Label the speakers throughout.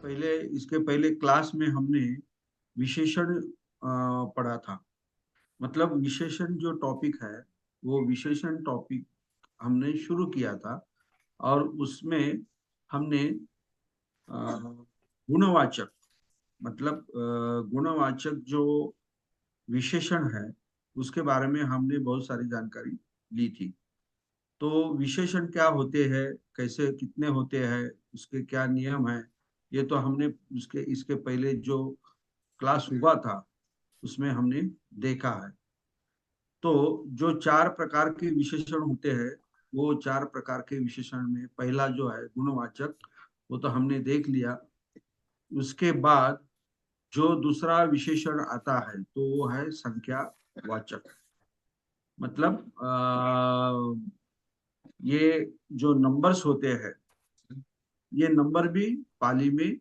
Speaker 1: इसके पहले क्लास में हमने विशेषण पढ़ा था। मतलब विशेषण जो टॉपिक है, वो विशेषण टॉपिक हमने शुरू किया था। और उसमें हमने गुणवाचक, मतलब गुणवाचक जो विशेषण है, उसके बारे में हमने बहुत सारी जानकारी ली थी। तो विशेषण क्या होते हैं, कैसे कितने होते हैं, उसके क्या नियम है, ये तो हमने उसके इसके पहले जो क्लास हुआ था उसमें हमने देखा है। तो जो चार प्रकार के विशेषण होते हैं, वो चार प्रकार के विशेषण में पहला जो है गुणवाचक, वो तो हमने देख लिया। उसके बाद जो दूसरा विशेषण आता है तो वो है संख्यावाचक। मतलब ये जो नंबर्स होते हैं, ये नंबर भी पाली में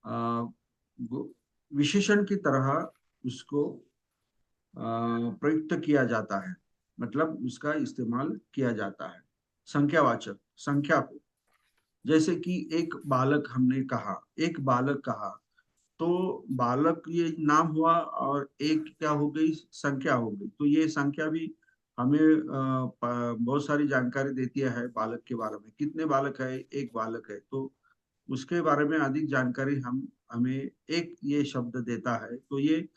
Speaker 1: अ, विशेषण की तरह उसको प्रयुक्त किया जाता है। मतलब उसका इस्तेमाल किया जाता है संख्यावाचक, संख्या को। जैसे कि एक बालक हमने कहा, एक बालक कहा, तो बालक ये नाम हुआ और एक क्या हो गई, संख्या हो गई। तो ये संख्या भी हमें बहुत सारी जानकारी देती है बालक के बारे में। कितने बालक है, एक बालक है, तो उसके बारे में अधिक जानकारी हम हमें एक ये शब्द देता है। तो ये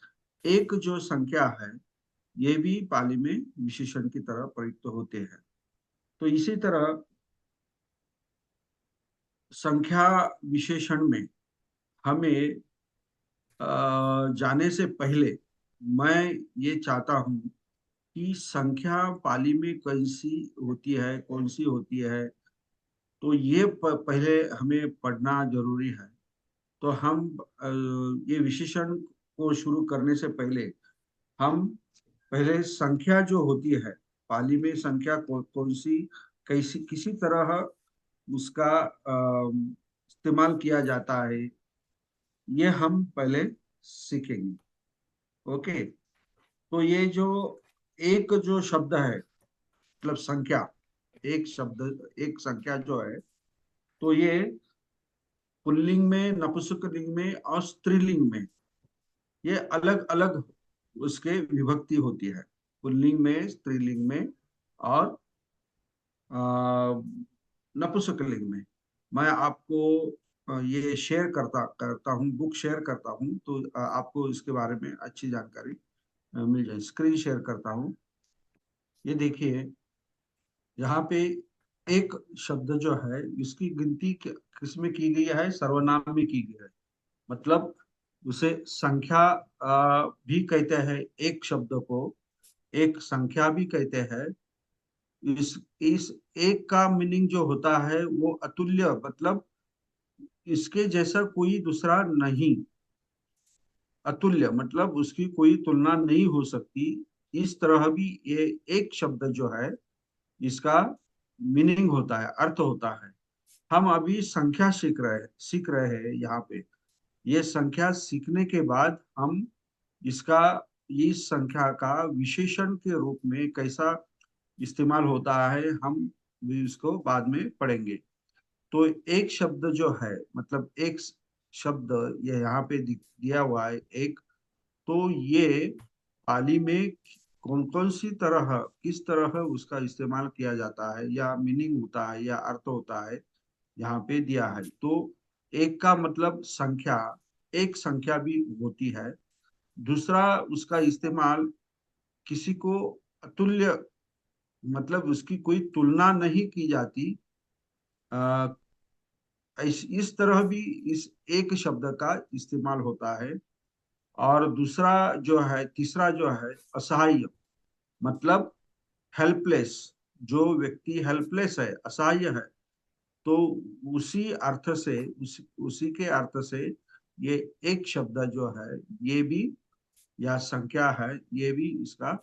Speaker 1: एक जो संख्या है, ये भी पाली में विशेषण की तरह प्रयुक्त होते हैं। तो इसी तरह संख्या विशेषण में हमें जाने से पहले मैं ये चाहता हूँ कि संख्या पाली में कैसी होती है, कौन सी होती है, तो ये पहले हमें पढ़ना जरूरी है। तो हम ये विशेषण को शुरू करने से पहले हम पहले संख्या जो होती है, पाली में संख्या कौन सी, कैसी, किसी तरह उसका इस्तेमाल किया जाता है, ये हम पहले सीखेंगे। ओके। तो ये जो एक जो शब्द है, मतलब संख्या, एक शब्द, एक संख्या जो है, तो ये पुल्लिंग में, नपुंसकलिंग में और स्त्रीलिंग में ये अलग अलग उसके विभक्ति होती है। पुल्लिंग में, स्त्रीलिंग में और नपुंसकलिंग में। मैं आपको ये शेयर करता करता हूँ, बुक शेयर करता हूँ, तो आपको इसके बारे में अच्छी जानकारी मिल जाए। स्क्रीन शेयर करता हूँ। ये देखिए, यहाँ पे एक शब्द जो है, इसकी गिनती किसमें की गई है, सर्वनाम में की गई है। मतलब उसे संख्या भी कहते हैं, एक शब्द को एक संख्या भी कहते हैं। इस एक का मीनिंग जो होता है वो अतुल्य, मतलब इसके जैसा कोई दूसरा नहीं। अतुल्य मतलब उसकी कोई तुलना नहीं हो सकती। इस तरह भी ये एक शब्द जो है, इसका मीनिंग होता है, अर्थ होता है। हम अभी संख्या सीख रहे हैं यहाँ पे। ये संख्या सीखने के बाद हम इसका, इस संख्या का विशेषण के रूप में कैसा इस्तेमाल होता है, हम भी इसको बाद में पढ़ेंगे। तो एक शब्द जो है, मतलब एक शब्द ये यहाँ पे दिया हुआ है एक, तो ये पाली में कौन कौन सी तरह, किस तरह उसका इस्तेमाल किया जाता है, या मीनिंग होता है या अर्थ होता है, यहाँ पे दिया है। तो एक का मतलब संख्या, एक संख्या भी होती है। दूसरा, उसका इस्तेमाल किसी को अतुल्य, मतलब उसकी कोई तुलना नहीं की जाती। आ, इस तरह भी इस एक शब्द का इस्तेमाल होता है। और दूसरा जो है, तीसरा जो है असहाय, मतलब हेल्पलेस। जो व्यक्ति हेल्पलेस है, असहाय है, तो उसी अर्थ से, उसी के अर्थ से ये एक शब्द जो है, ये भी, या संख्या है, ये भी इसका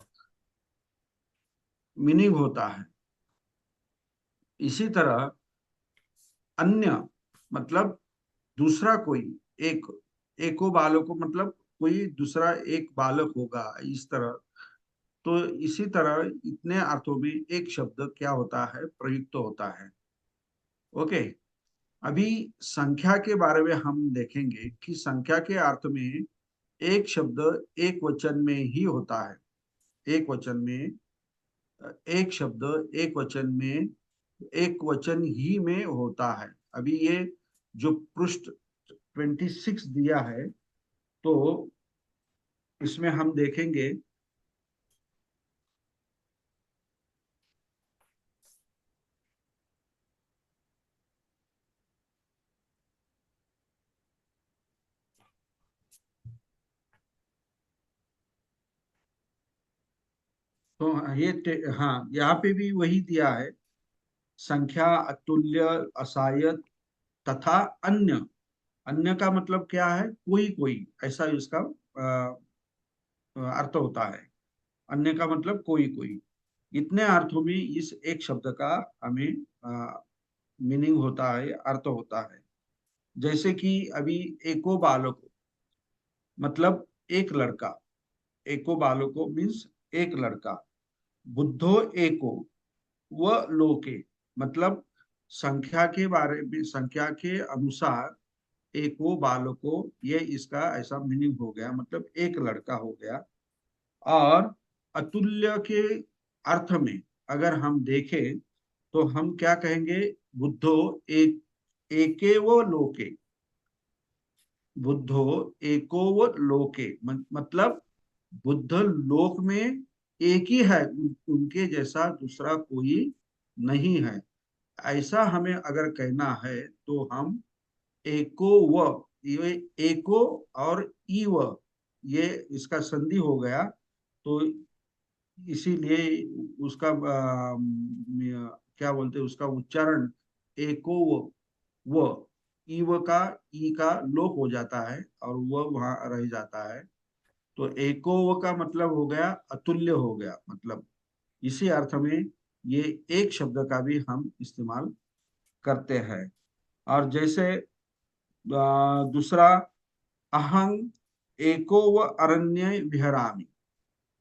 Speaker 1: मीनिंग होता है। इसी तरह अन्य, मतलब दूसरा कोई, एक, एको बालको, मतलब कोई दूसरा एक बालक होगा, इस तरह। तो इसी तरह इतने अर्थों में एक शब्द क्या होता है, प्रयुक्त होता है। ओके। अभी संख्या के बारे में हम देखेंगे कि संख्या के अर्थ में एक शब्द एक वचन में ही होता है। एक वचन में, एक शब्द एक वचन में, एक वचन ही में होता है। अभी ये जो पृष्ठ 26 दिया है, तो इसमें हम देखेंगे। तो हाँ, यहाँ पे भी वही दिया है। संख्या, अतुल्य, असहाय तथा अन्य। अन्य का मतलब क्या है? कोई कोई, ऐसा इसका अर्थ होता है। अन्य का मतलब कोई कोई। इतने अर्थों में इस एक शब्द का हमें मीनिंग होता है, अर्थ होता है। जैसे कि अभी एको बालको मतलब एक लड़का। एको बालको मीन्स एक लड़का। बुद्धो एको व लोके मतलब संख्या के बारे में, संख्या के अनुसार एको बालको, ये इसका ऐसा मीनिंग हो गया, मतलब एक लड़का हो गया। और अतुल्य के अर्थ में अगर हम देखें तो हम क्या कहेंगे? बुद्धो एक एकेव लोके। बुद्धो एकोव लोके मतलब बुद्ध लोक में एक ही है, उनके जैसा दूसरा कोई नहीं है। ऐसा हमें अगर कहना है तो हम एको व, ये एको और ईव, ये इसका संधि हो गया। तो इसीलिए उसका क्या बोलते हैं, उसका उच्चारण एको व, ईव का ई का लोप हो जाता है और वह वहां रह जाता है। तो एको व का मतलब हो गया अतुल्य हो गया। मतलब इसी अर्थ में ये एक शब्द का भी हम इस्तेमाल करते हैं। और जैसे दूसरा, अहं एको व अरण्य विहरामि,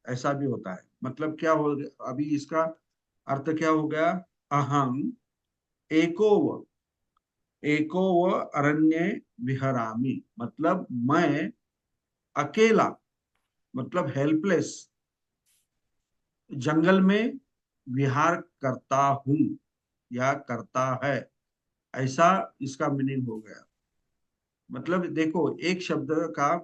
Speaker 1: ऐसा भी होता है। मतलब क्या हो गया अभी इसका अर्थ क्या हो गया? अहं एको व, एको व अरण्य विहरामि मतलब मैं अकेला, मतलब हेल्पलेस, जंगल में विहार करता हूँ या करता है। ऐसा इसका मीनिंग हो गया। मतलब देखो, एक शब्द का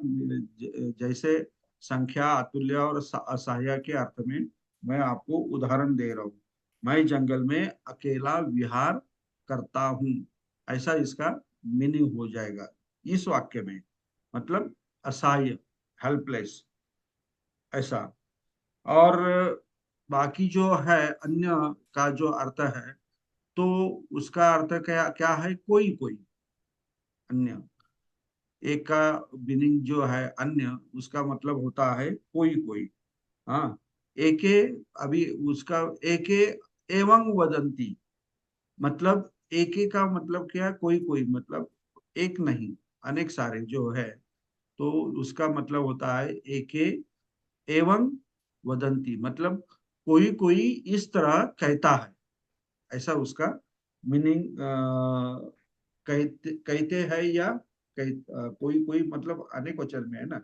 Speaker 1: जैसे संख्या, अतुल्य और असहाय के अर्थ में मैं आपको उदाहरण दे रहा हूँ। मैं जंगल में अकेला विहार करता हूँ, ऐसा इसका मीनिंग हो जाएगा इस वाक्य में। मतलब असहाय, हेल्पलेस, ऐसा। और बाकी जो है अन्य का जो अर्थ है, तो उसका अर्थ क्या क्या है? कोई कोई। अन्य, एक का मीनिंग जो है अन्य, उसका मतलब होता है कोई कोई। हाँ, एके, अभी उसका एके एवं वदंती मतलब एके का मतलब क्या है? कोई कोई मतलब एक नहीं, अनेक सारे जो है। तो उसका मतलब होता है एके एवं वदंती मतलब कोई कोई इस तरह कहता है, ऐसा उसका मीनिंग। कहते हैं या कोई कोई मतलब अनेक वचन में है ना,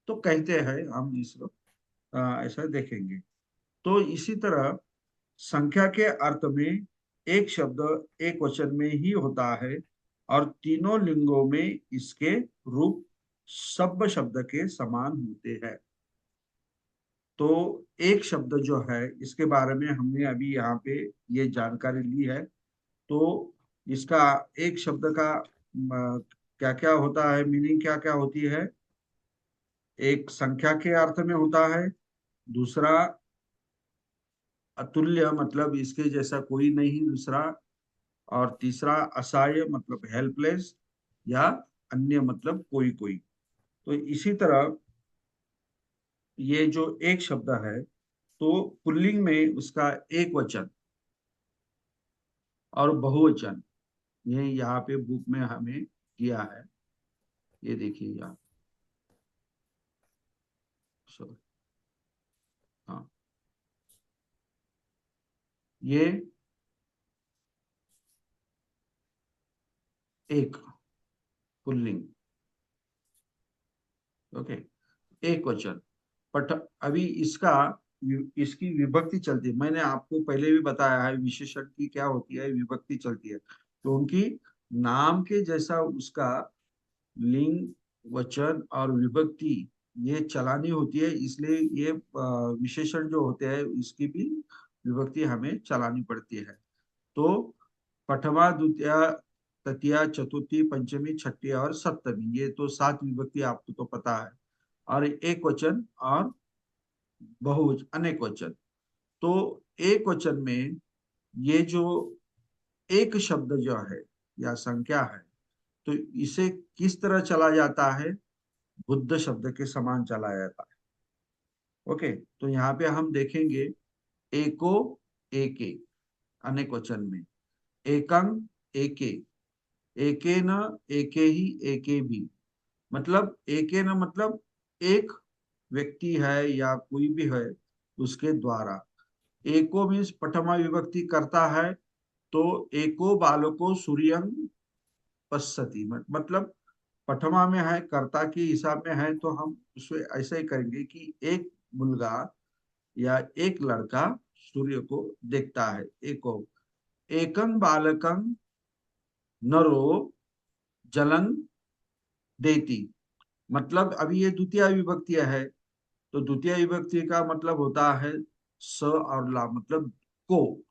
Speaker 1: तो कहते हैं हम इसको ऐसा देखेंगे। तो इसी तरह संख्या के अर्थ में एक शब्द एक वचन में ही होता है और तीनों लिंगों में इसके रूप सब शब्द के समान होते हैं। तो एक शब्द जो है, इसके बारे में हमने अभी यहाँ पे ये जानकारी ली है। तो इसका एक शब्द का क्या क्या होता है, मीनिंग क्या क्या होती है? एक संख्या के अर्थ में होता है, दूसरा अतुल्य मतलब इसके जैसा कोई नहीं दूसरा, और तीसरा असहाय मतलब हेल्पलेस, या अन्य मतलब कोई कोई। तो इसी तरह ये जो एक शब्द है, तो पुल्लिंग में उसका एक वचन और बहुवचन, ये यहाँ पे बुक में हमें किया है। ये देखिए यहाँ, सॉरी, हाँ, ये एक पुल्लिंग। ओके, एक वचन। पठ अभी इसकी विभक्ति चलती है। मैंने आपको पहले भी बताया है विशेषण की क्या होती है, विभक्ति चलती है। तो उनकी नाम के जैसा उसका लिंग, वचन और विभक्ति ये चलानी होती है, इसलिए ये विशेषण जो होते हैं इसकी भी विभक्ति हमें चलानी पड़ती है। तो पठवा, द्वितीया, तृतीया, चतुर्थी, पंचमी, छठी और सप्तमी, ये तो 7 विभक्ति आपको तो पता है। और एक वचन और बहुवचन, अनेक वचन। तो एक वचन में ये जो एक शब्द जो है या संख्या है, तो इसे किस तरह चला जाता है, बुद्ध शब्द के समान चला जाता है। ओके, तो यहाँ पे हम देखेंगे एको, एके, अनेक वचन में। एकं, एके, एके न, एके ही, एके भी। मतलब एके न मतलब एक व्यक्ति है या कोई भी है उसके द्वारा। एको मीन्स प्रथमा विभक्ति करता है, तो एको बालको सूर्यं पश्यति, मतलब प्रथमा में है, कर्ता के हिसाब में है, तो हम उसे ऐसे ही करेंगे कि एक मुलगा या एक लड़का सूर्य को देखता है। एको, एकं बालकं नरो जलं देति। मतलब अभी ये द्वितीय विभक्ति है, तो द्वितीय विभक्ति का मतलब होता है स और ला, मतलब को।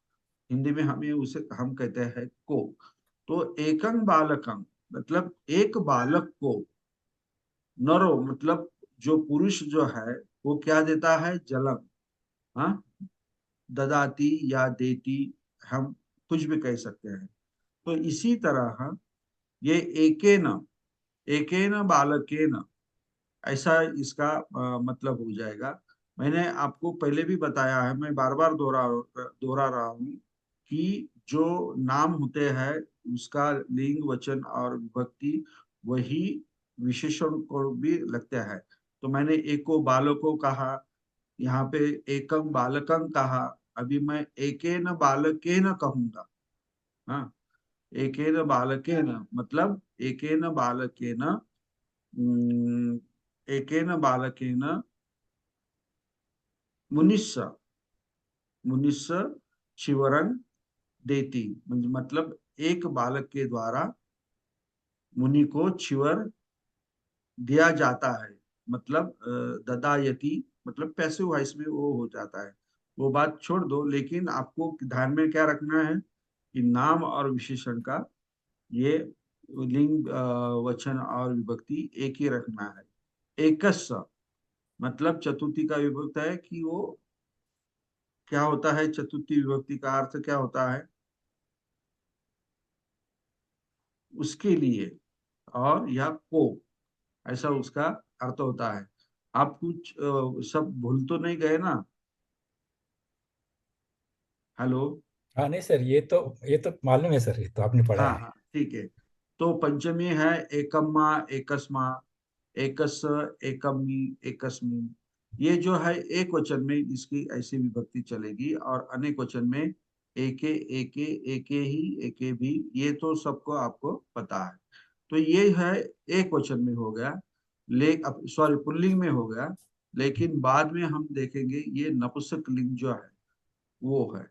Speaker 1: हिंदी में हमें उसे हम कहते हैं को। तो एकं बालकं मतलब एक बालक को, नरो मतलब जो पुरुष जो है वो क्या देता है, जलम, हाँ, ददाती या देती, हम कुछ भी कह सकते हैं। तो इसी तरह ये एकेन बालकेन, ऐसा इसका मतलब हो जाएगा। मैंने आपको पहले भी बताया है, मैं बार बार दोहरा रहा हूँ कि जो नाम होते हैं उसका लिंग, वचन और विभक्ति वही विशेषण को भी लगते हैं। तो मैंने एको बालको कहा, यहाँ पे एकम बालकं कहा, अभी मैं एकेन बालकेन कहूंगा। हाँ, एकेन बालकेन मतलब एकेन बालकेन, एकेन बालकेन मुनिस्य, मुनिस्य चिवरन देती, मतलब एक बालक के द्वारा मुनि को चिवर दिया जाता है। मतलब ददायति मतलब पैसे वॉइस में वो हो जाता है। वो बात छोड़ दो, लेकिन आपको ध्यान में क्या रखना है कि नाम और विशेषण का ये लिंग, वचन और विभक्ति एक ही रखना है। एकस्य मतलब चतुर्थी का विभक्त है कि वो क्या होता है, चतुर्थी विभक्ति का अर्थ क्या होता है, उसके लिए, और या को, ऐसा उसका अर्थ होता है। आप कुछ सब भूल तो नहीं गए ना? हेलो?
Speaker 2: हाँ नहीं सर, ये तो मालूम है सर, ये तो आपने पढ़ा
Speaker 1: हाँ
Speaker 2: है।
Speaker 1: हाँ, ठीक है। तो पंचमी है एकम्मा, एकस्मा, एकस, एकमी, एकस्मी। ये जो है एक वचन में इसकी ऐसी विभक्ति चलेगी, और अनेक वचन में एके, एके, एके ही, एके भी, ये तो सबको आपको पता है। तो ये है एक वचन में हो गया, ले सॉरी पुल्लिंग में हो गया। लेकिन बाद में हम देखेंगे ये नपुंसक लिंग जो है वो है।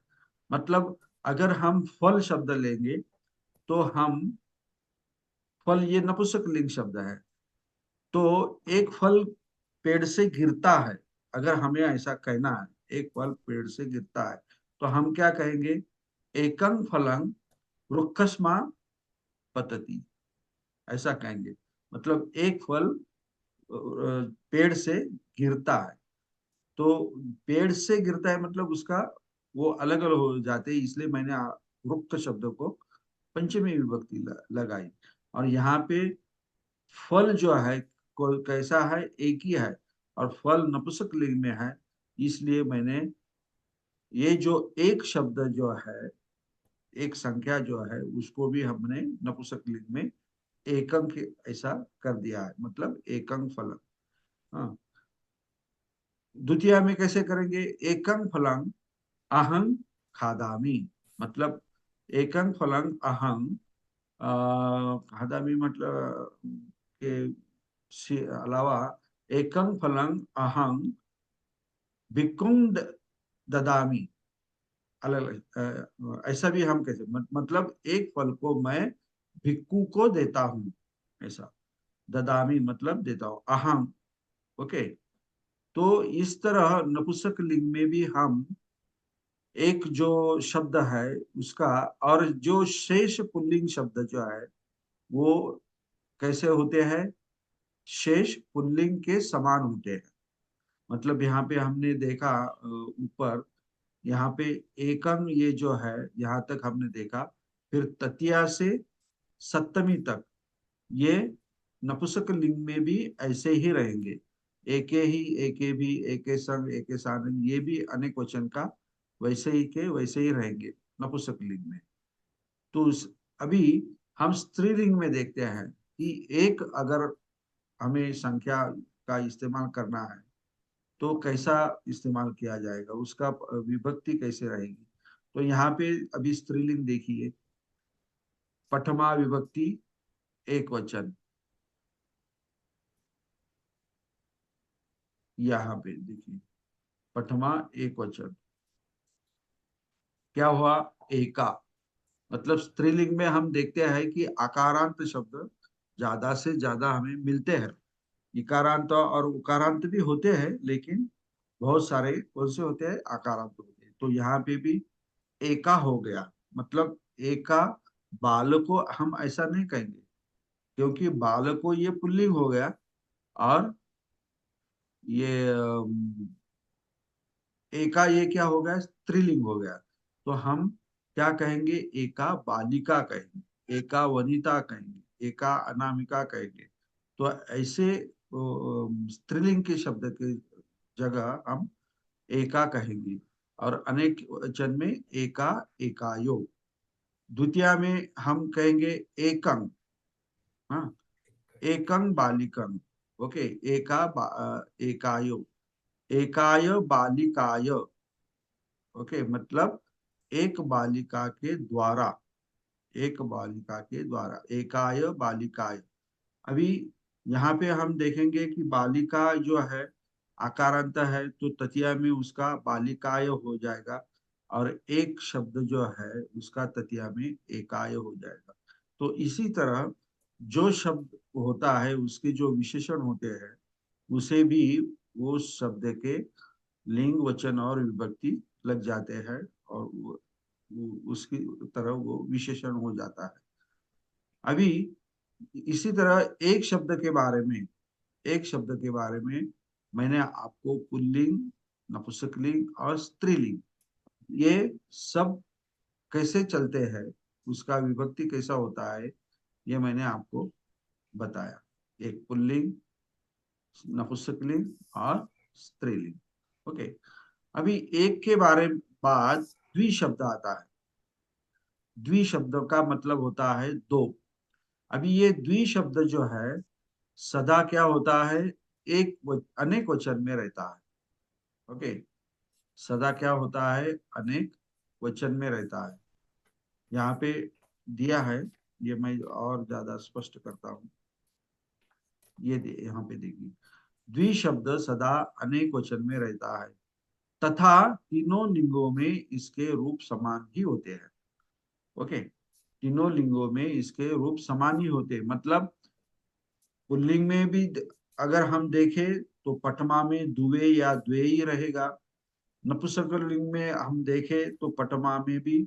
Speaker 1: मतलब अगर हम फल शब्द लेंगे, तो हम फल, ये नपुंसक लिंग शब्द है। तो एक फल पेड़ से गिरता है, अगर हमें ऐसा कहना है एक फल पेड़ से गिरता है, तो हम क्या कहेंगे, एकं फलं रुक्षस्मा पतति, ऐसा कहेंगे। मतलब एक फल पेड़ से गिरता है। तो पेड़ से गिरता है मतलब उसका वो अलग अलग हो जाते हैं, इसलिए मैंने रुक्त शब्द को पंचमी विभक्ति लगाई। और यहाँ पे फल जो है कैसा है, एक ही है, और फल नपुंसक लिंग में है, इसलिए मैंने ये जो एक शब्द जो है, एक संख्या जो है, उसको भी हमने नपुंसक लिंग में एकं के ऐसा कर दिया है, मतलब एकं फल। हाँ, द्वितीय में कैसे करेंगे, एकं फलं अहं खादामी, मतलब एकं फलं अहं खादामी मतलब के अलावा एकं फलं अहं भिक्खुं ददामी, अलग अलग ऐसा भी हम कैसे मतलब एक फल को मैं भिक्खु को देता हूँ, ऐसा। ददामी मतलब देता हूँ, अहम। ओके। तो इस तरह नपुंसक लिंग में भी हम एक जो शब्द है उसका, और जो शेष पुल्लिंग शब्द जो है वो कैसे होते हैं, शेष पुल्लिंग के समान होते हैं। मतलब यहाँ पे हमने देखा ऊपर, यहाँ पे एकम ये जो है यहाँ तक हमने देखा, फिर तृतीया से सप्तमी तक ये नपुंसक लिंग में भी ऐसे ही रहेंगे। एके ही, एके भी, एके संग, एके सानंग, ये भी अनेक वचन का वैसे ही के वैसे ही रहेंगे नपुंसक लिंग में। तो अभी हम स्त्रीलिंग में देखते हैं कि एक अगर हमें संख्या का इस्तेमाल करना है तो कैसा इस्तेमाल किया जाएगा, उसका विभक्ति कैसे रहेगी। तो यहाँ पे अभी स्त्रीलिंग देखिए, पठमा विभक्ति एक वचन, यहाँ पे देखिए पठमा एक वचन, क्या हुआ, एका। मतलब स्त्रीलिंग में हम देखते हैं कि आकारांत शब्द ज्यादा से ज्यादा हमें मिलते हैं। इकारांत और उकारांत भी होते हैं, लेकिन बहुत सारे कौन से होते हैं, आकारांत होते हैं। तो यहाँ पे भी एका हो गया, मतलब एका। बाल को हम ऐसा नहीं कहेंगे, क्योंकि बाल को ये पुल्लिंग हो गया, और ये एका ये क्या हो गया, स्त्रीलिंग हो गया। तो हम क्या कहेंगे, एका बालिका कहेंगे, एका वनिता कहेंगे, एका अनामिका कहेंगे। तो ऐसे स्त्रीलिंग के शब्द के जगह हम एका कहेंगे। और अनेक वचन में एका, एकायो। द्वितीया में हम कहेंगे एकं। हाँ, एकं बालिकं। ओके। एकायो, एकाय बालिकाय। ओके, मतलब एक बालिका के द्वारा, एक बालिका के द्वारा, एकाय बालिकाय। अभी यहाँ पे हम देखेंगे कि बालिका जो है आकारांत है, तो तृतीया में उसका बालिकाय हो जाएगा, और एक शब्द जो है उसका तृतीया में एकाय हो जाएगा। तो इसी तरह जो शब्द होता है उसके जो विशेषण होते हैं उसे भी वो शब्द के लिंग, वचन और विभक्ति लग जाते हैं, और उसकी तरह वो विशेषण हो जाता है। अभी इसी तरह एक शब्द के बारे में, एक शब्द के बारे में मैंने आपको पुल्लिंग, नपुंसकलिंग और स्त्रीलिंग ये सब कैसे चलते हैं, उसका विभक्ति कैसा होता है, ये मैंने आपको बताया। एक पुल्लिंग, नपुंसकलिंग और स्त्रीलिंग। ओके। अभी एक के बारे बाद द्वि शब्द आता है। द्वि शब्द का मतलब होता है दो। अभी ये द्वि शब्द जो है सदा क्या होता है, अनेक वचन में रहता है। ओके। सदा क्या होता है, अनेक वचन में रहता है। यहाँ पे दिया है, ये मैं और ज्यादा स्पष्ट करता हूँ। यहाँ पे देखिए, द्वि शब्द सदा अनेक वचन में रहता है, तथा तीनों लिंगों में इसके रूप समान ही होते हैं। ओके। तीनों लिंगों में इसके रूप समान ही होते हैं, मतलब पुल्लिंग में भी अगर हम देखें तो पटमा में दुवे या द्वे ही रहेगा। नपुंसकलिंग में हम देखें तो पटमा में भी,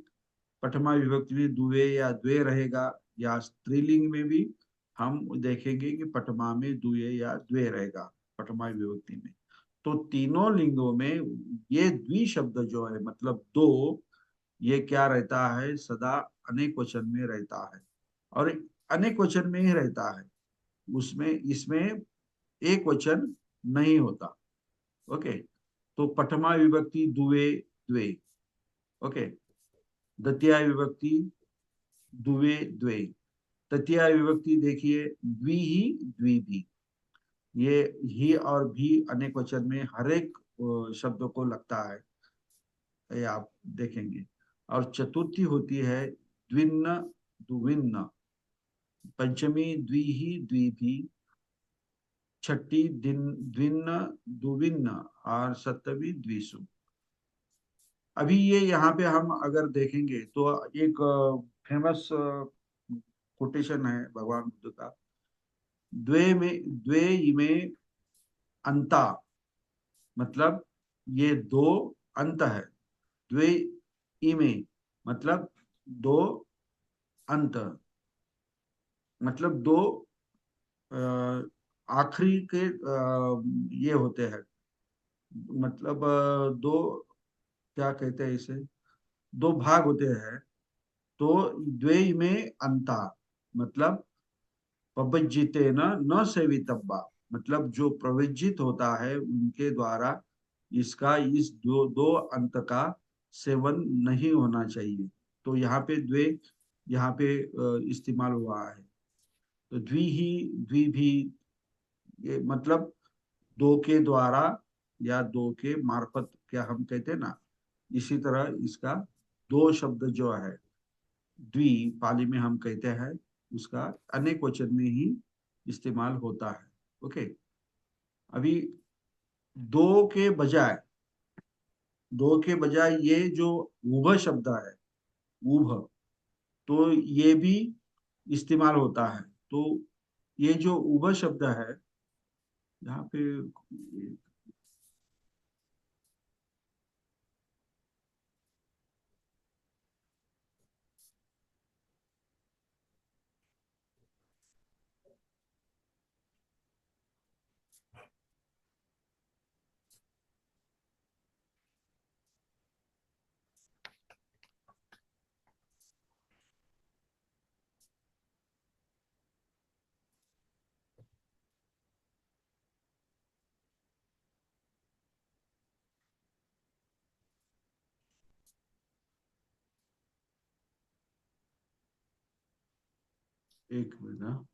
Speaker 1: पटमा विभक्ति में दुवे या द्वे रहेगा, या स्त्रीलिंग में भी हम देखेंगे कि पटमा में दुवे या द्वे रहेगा, पटमा विभक्ति में। तो तीनों लिंगों में ये द्वि शब्द जो है, मतलब दो, ये क्या रहता है, सदा अनेक वचन में रहता है, और अनेक वचन में ही रहता है। उसमें इसमें एक वचन नहीं होता। ओके। तो पठमा विभक्ति दुवे, द्वे। ओके। द्वितीया विभक्ति दुवे, द्वे। तृतीया विभक्ति देखिए, द्वि ही, द्वि भी। ये ही और भी अनेक वचन में हर एक शब्द को लगता है, ये आप देखेंगे। और चतुर्थी होती है द्विन्न, दुविन्न। पंचमी द्विहि द्विभि, छठी दिन द्विन्न दुविन्न, और सप्तमी द्विषु। अभी ये यहाँ पे हम अगर देखेंगे तो एक फेमस कोटेशन है भगवान बुद्ध का, द्वे इमे अंता, मतलब ये दो अंत है। द्वे इमे मतलब दो अंत, मतलब दो आखिरी के ये होते हैं, मतलब दो, क्या कहते हैं इसे, दो भाग होते हैं। तो द्वे में अंता मतलब पवज्जिते न न सेवितव्वा, मतलब जो प्रवज्जित होता है उनके द्वारा इसका, इस दो दो अंत का सेवन नहीं होना चाहिए। तो यहाँ पे द्वे, यहाँ पे इस्तेमाल हुआ है। तो द्वि ही द्वि भी, ये मतलब दो के द्वारा या दो के मार्फत, क्या हम कहते हैं ना, इसी तरह इसका दो शब्द जो है द्वि, पाली में हम कहते हैं, उसका अनेक वचन में ही इस्तेमाल होता है। ओके। अभी दो के बजाय, दो के बजाय ये जो उभ शब्द है, उभ, तो ये भी इस्तेमाल होता है। तो ये जो उभ शब्द है यहाँ पे, एक मिनट हाँ।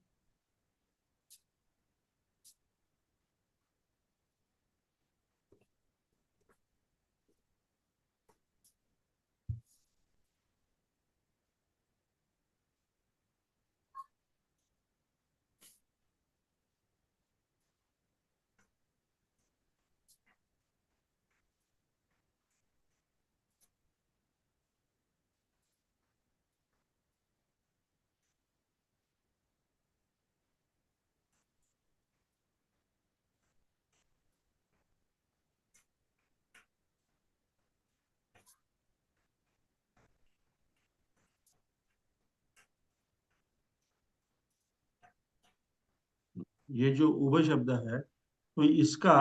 Speaker 1: ये जो उभ शब्द है, तो इसका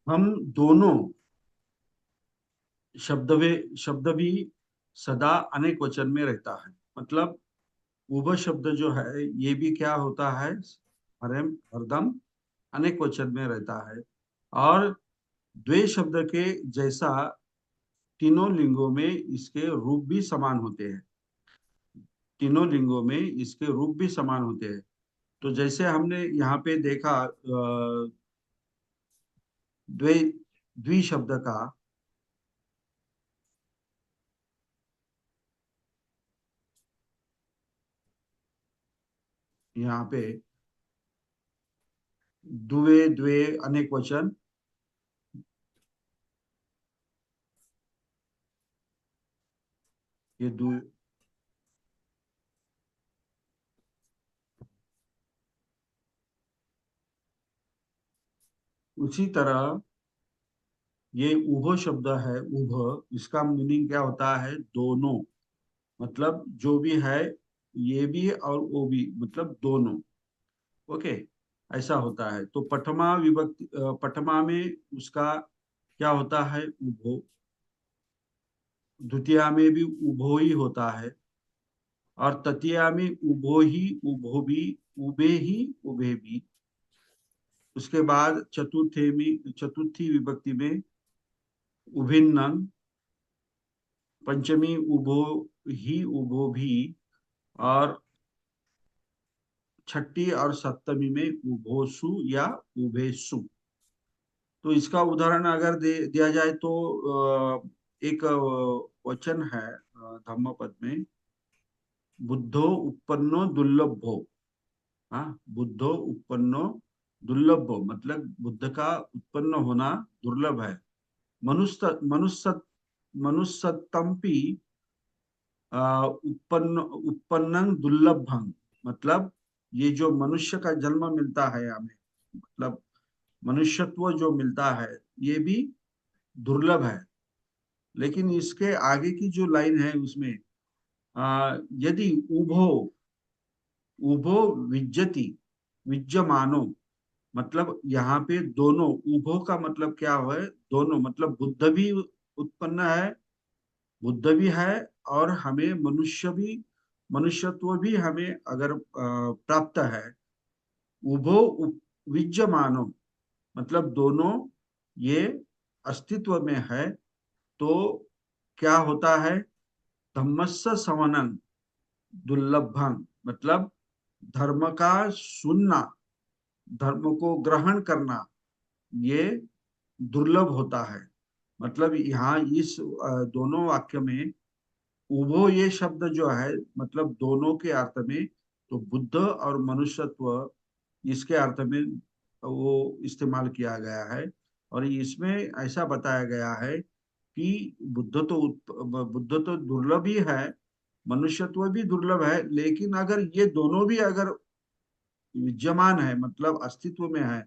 Speaker 1: हम दोनों शब्द भी सदा अनेक वचन में रहता है। मतलब उभ शब्द जो है ये भी क्या होता है, हरदम अनेक वचन में रहता है। और द्वे शब्द के जैसा तीनों लिंगों में इसके रूप भी समान होते हैं, तीनों लिंगों में इसके रूप भी समान होते हैं। तो जैसे हमने यहाँ पे देखा द्वे द्वि शब्द का, यहाँ पे दुवे द्वे अनेक वचन, ये दु उसी तरह ये उभ शब्द है, उभ, इसका मीनिंग क्या होता है, दोनों, मतलब जो भी है ये भी और वो भी, मतलब दोनों। ओके, ऐसा होता है। तो पठमा विभक्ति, पठमा में उसका क्या होता है, उभो। द्वितीया में भी उभो ही होता है, और तृतीया में उभो ही, उभो भी, उबे ही, उभे भी। उसके बाद चतुर्थे में, चतुर्थी विभक्ति में उभिन्नम, पंचमी उभो ही, उभो भी, और छठी और सप्तमी में उभोसु या उभेसु। तो इसका उदाहरण अगर दिया जाए तो एक वचन है धम्मपद में, बुद्धो उत्पन्नो दुर्लभो। हाँ, बुद्धो उत्पन्नो दुर्लभो मतलब बुद्ध का उत्पन्न होना दुर्लभ है। मनुष्य मनुष्य मनुष्यतम्पि उत्पन्न उत्पन्नं दुर्लभं मतलब ये जो मनुष्य का जन्म मिलता है हमें, मतलब मनुष्यत्व जो मिलता है, ये भी दुर्लभ है। लेकिन इसके आगे की जो लाइन है उसमें यदि उभो उभो विज्जति विज्जमानो मतलब यहाँ पे दोनों, उभो का मतलब क्या है, दोनों मतलब बुद्ध भी उत्पन्न है, बुद्ध भी है, और हमें मनुष्य भी, मनुष्यत्व भी हमें अगर प्राप्त है, उभो विज्जमानो मतलब दोनों ये अस्तित्व में है, तो क्या होता है, धम्मस्य सवनं दुर्लभं मतलब धर्म का सुनना, धर्म को ग्रहण करना, ये दुर्लभ होता है। मतलब यहाँ इस दोनों वाक्य में उभो ये शब्द जो है मतलब दोनों के अर्थ में, तो बुद्ध और मनुष्यत्व इसके अर्थ में वो इस्तेमाल किया गया है। और इसमें ऐसा बताया गया है कि बुद्ध तो दुर्लभ ही है, मनुष्यत्व भी दुर्लभ है, लेकिन अगर ये दोनों भी अगर विद्यमान है मतलब अस्तित्व में है,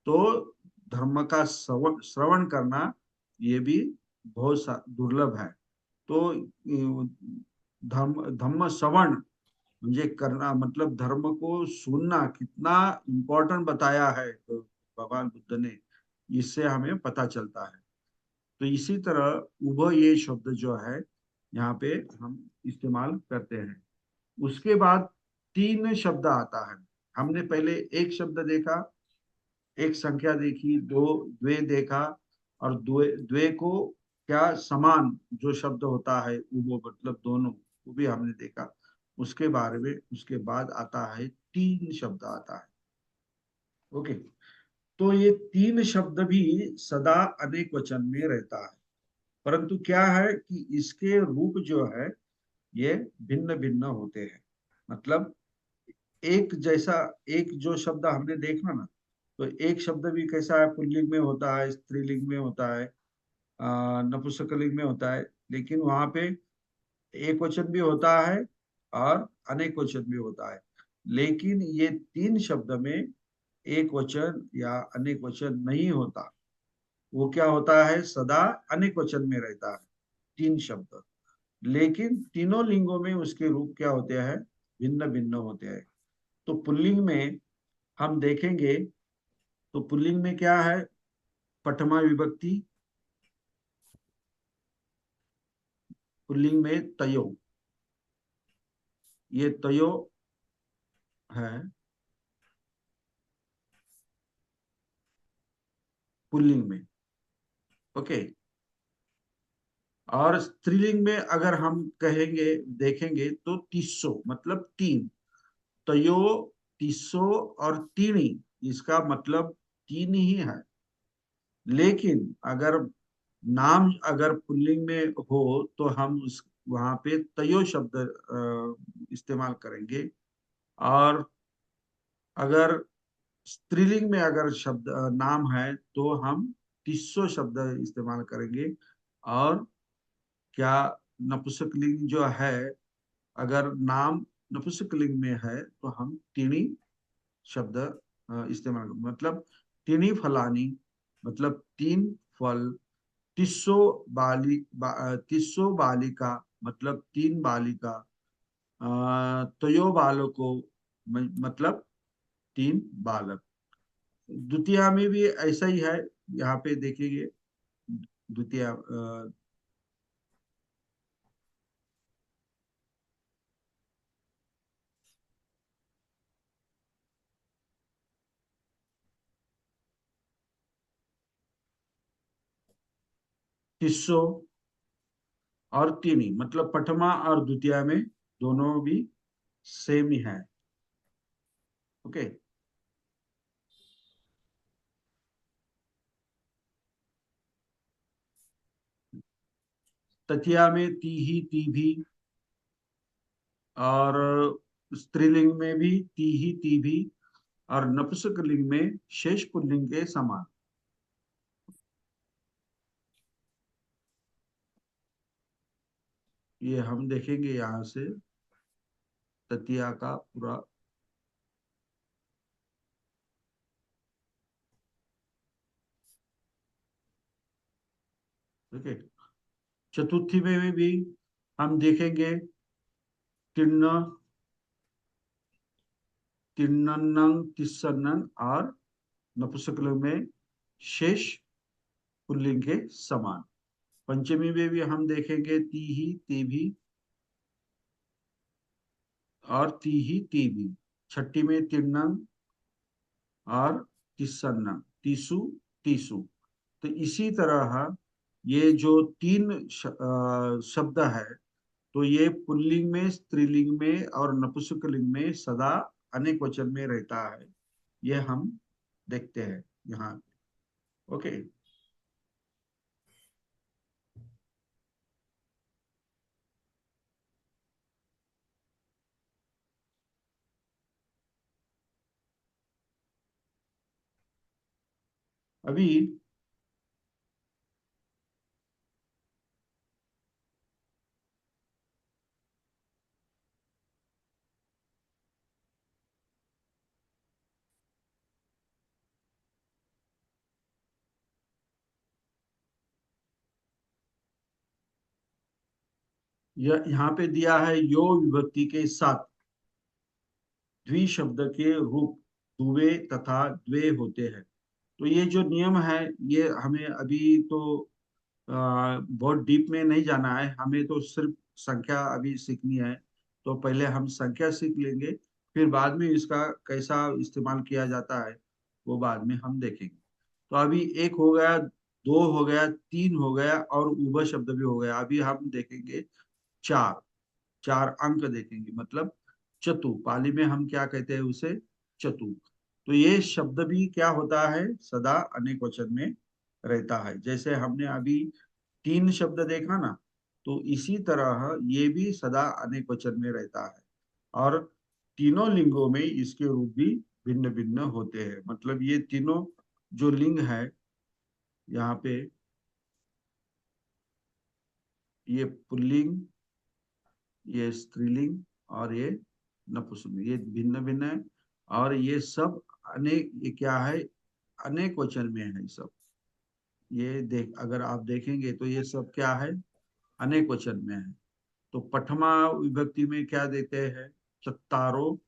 Speaker 1: तो धर्म का श्रवण करना ये भी बहुत दुर्लभ है। तो धम्म श्रवण मुझे करना मतलब धर्म को सुनना कितना इम्पोर्टेंट बताया है तो भगवान बुद्ध ने, इससे हमें पता चलता है। तो इसी तरह उभय ये शब्द जो है यहाँ पे हम इस्तेमाल करते हैं। उसके बाद तीन शब्द आता है। हमने पहले एक शब्द देखा, एक संख्या देखी, दो द्वे देखा, और द्वे द्वे को क्या समान जो शब्द होता है वो मतलब दोनों, वो भी हमने देखा। उसके बारे में उसके बाद आता है तीन शब्द आता है। ओके, तो ये तीन शब्द भी सदा अनेक वचन में रहता है, परंतु क्या है कि इसके रूप जो है ये भिन्न भिन्न होते हैं। मतलब एक जैसा, एक जो शब्द हमने देखा ना, तो एक शब्द भी कैसा है, पुल्लिंग में होता है, स्त्रीलिंग में होता है, नपुंसकलिंग में होता है, लेकिन वहां पे एक वचन भी होता है और अनेक वचन भी होता है। लेकिन ये तीन शब्द में एक वचन या अनेक वचन नहीं होता, वो क्या होता है, सदा अनेक वचन में रहता है तीन शब्द। लेकिन तीनों लिंगों में उसके रूप क्या होते हैं, भिन्न भिन्न होते हैं। तो पुल्लिंग में हम देखेंगे, तो पुल्लिंग में क्या है, प्रथमा विभक्ति, पुल्लिंग में तयो, ये तयो है पुल्लिंग में। ओके, और स्त्रीलिंग में अगर हम कहेंगे देखेंगे तो तीसो मतलब तीन, तयो, तीसो और तीनी, इसका मतलब तीन ही है। लेकिन अगर नाम अगर पुल्लिंग में हो तो हम उस वहां पे तयो शब्द इस्तेमाल करेंगे। और अगर स्त्रीलिंग में अगर शब्द नाम है तो हम तीसो शब्द इस्तेमाल करेंगे। और क्या नपुंसकलिंग जो है, अगर नाम नपुंसकलिंग में है तो हम तिणी शब्द इस्तेमाल मतलब तिणी फलानी मतलब तीन फल, तीसो बालिका मतलब तीन बालिका, तयो बालको मतलब तीन बालक। द्वितीया में भी ऐसा ही है, यहाँ पे देखेंगे द्वितीय तिस्सो और तीनी मतलब प्रथमा और द्वितीय में दोनों भी सेम ही है। ओके, तृतीया में ती ही ती भी, और स्त्रीलिंग में भी तीहि तीभी, और नपुंसकलिंग में शेष पुल्लिंग के समान। ये हम देखेंगे यहाँ से ततिया का पूरा। ठीक है। चतुर्थी में भी हम देखेंगे तिन्न, तिन्नंग तिस्सनंग, और नपुंसकलिंग में शेष पुल्लिंग के समान। पंचमी में भी हम देखेंगे तीहि तेभी और तीहि तेभी। छठी में तिन्नंग और तिस्सनंग, तीसु तीसु। तो इसी तरह ये जो तीन शब्द है, तो ये पुल्लिंग में, स्त्रीलिंग में और नपुंसकलिंग में सदा अनेक वचन में रहता है। ये हम देखते हैं यहाँ। ओके। अभी यहाँ पे दिया है यो विभक्ति के साथ द्वि शब्द के रूप दुवे तथा द्वे होते हैं। तो ये जो नियम है, ये हमें अभी तो बहुत डीप में नहीं जाना है, हमें तो सिर्फ संख्या अभी सीखनी है। तो पहले हम संख्या सीख लेंगे, फिर बाद में इसका कैसा इस्तेमाल किया जाता है वो बाद में हम देखेंगे। तो अभी एक हो गया, दो हो गया, तीन हो गया, और उभय शब्द भी हो गया। अभी हम देखेंगे चार। चार अंक देखेंगे, मतलब चतु, पाली में हम क्या कहते हैं उसे, चतु। तो ये शब्द भी क्या होता है, सदा अनेक वचन में रहता है। जैसे हमने अभी तीन शब्द देखा ना, तो इसी तरह ये भी सदा अनेक वचन में रहता है। और तीनों लिंगों में इसके रूप भी भिन्न भिन्न होते हैं। मतलब ये तीनों जो लिंग है यहाँ पे, ये पुल्लिंग, ये स्त्रीलिंग और ये नपुंसकलिंग, ये भिन्न भिन्न है। और ये सब अनेक, ये क्या है, अनेक वचन में है सब। ये देख, अगर आप देखेंगे तो ये सब क्या है, अनेक वचन में है। तो प्रथमा विभक्ति में क्या देते हैं, चत्तारो,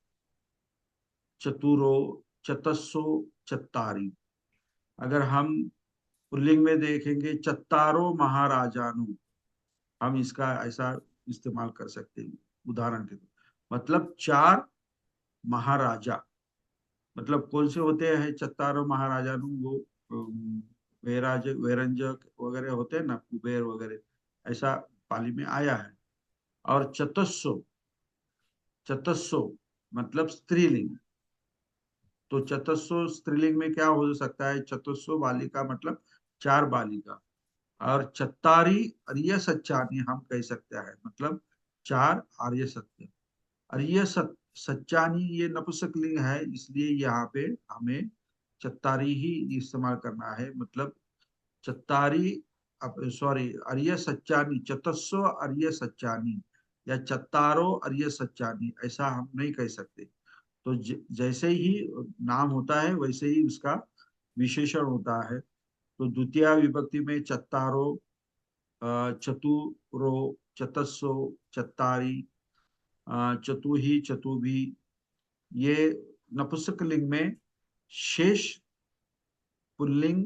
Speaker 1: चतुरो, चतस्सो, चत्तारी। अगर हम पुल्लिंग में देखेंगे चत्तारो महाराजानु, हम इसका ऐसा इस्तेमाल कर सकते हैं उदाहरण के तौर, मतलब चार महाराजा। मतलब कौन से होते हैं चत्तारो महाराजानु, वो वैराज वैरंजक वगैरह होते हैं ना, कुबेर वगैरह, ऐसा पाली में आया है। और चतस्सो, चतस्सो मतलब स्त्रीलिंग। तो चतस्सो स्त्रीलिंग में क्या हो सकता है, चतुस्सो बालिका मतलब चार बालिका। और चत्तारी अर्य सच्चानी हम कह सकते हैं, मतलब चार आर्य सत्य। अर्य सच्चानी ये नपुंसकलिंग है, इसलिए यहाँ पे हमें चत्तारी ही इस्तेमाल करना है। मतलब चत्तारी, सॉरी, अर्य सच्चानी, चतस्सो अर्य सच्चानी या चत्तारो अर्य सच्चानी, ऐसा हम नहीं कह सकते। तो जैसे ही नाम होता है वैसे ही उसका विशेषण होता है। तो द्वितीय विभक्ति में चत्तारो, चतुरो, चतस्सो, चत्तारी, चतुही, चतुभी, ये नपुंसकलिंग में शेष पुल्लिंग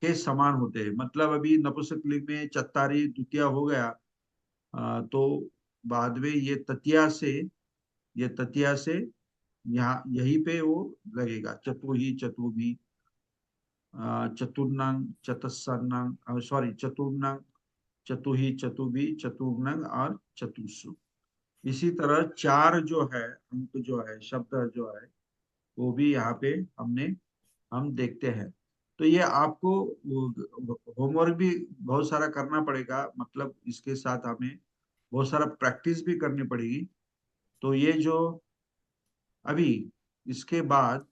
Speaker 1: के समान होते हैं। मतलब अभी नपुंसकलिंग में चत्तारी द्वितीय हो गया, तो बाद में ये ततिया से, ये ततिया से यहाँ यहीं पे वो लगेगा, चतुही, चतुभी, चतुर्नंग, चतुस्सनंग, सॉरी, चतुर्नंग, चतुही, चतुभी, चतुर्नंग और चतुस्सु। इसी तरह चार जो है अंक, जो है शब्द जो है, वो भी यहाँ पे हम देखते हैं। तो ये आपको होमवर्क भी बहुत सारा करना पड़ेगा, मतलब इसके साथ हमें बहुत सारा प्रैक्टिस भी करनी पड़ेगी। तो ये जो अभी इसके बाद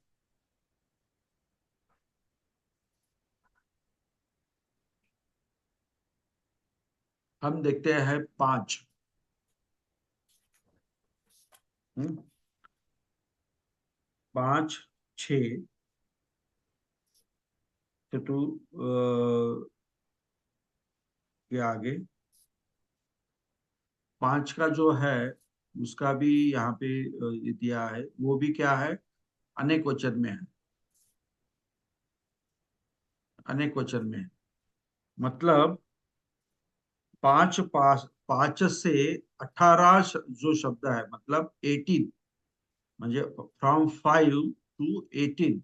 Speaker 1: हम देखते हैं 5। 5, 6 चतु के आगे 5 का जो है उसका भी यहाँ पे ये दिया है, वो भी क्या है, अनेक वचन में है। अनेक वचन में है मतलब 5 से 18 जो शब्द है, मतलब 18, म्हणजे फ्रॉम 5 to 18,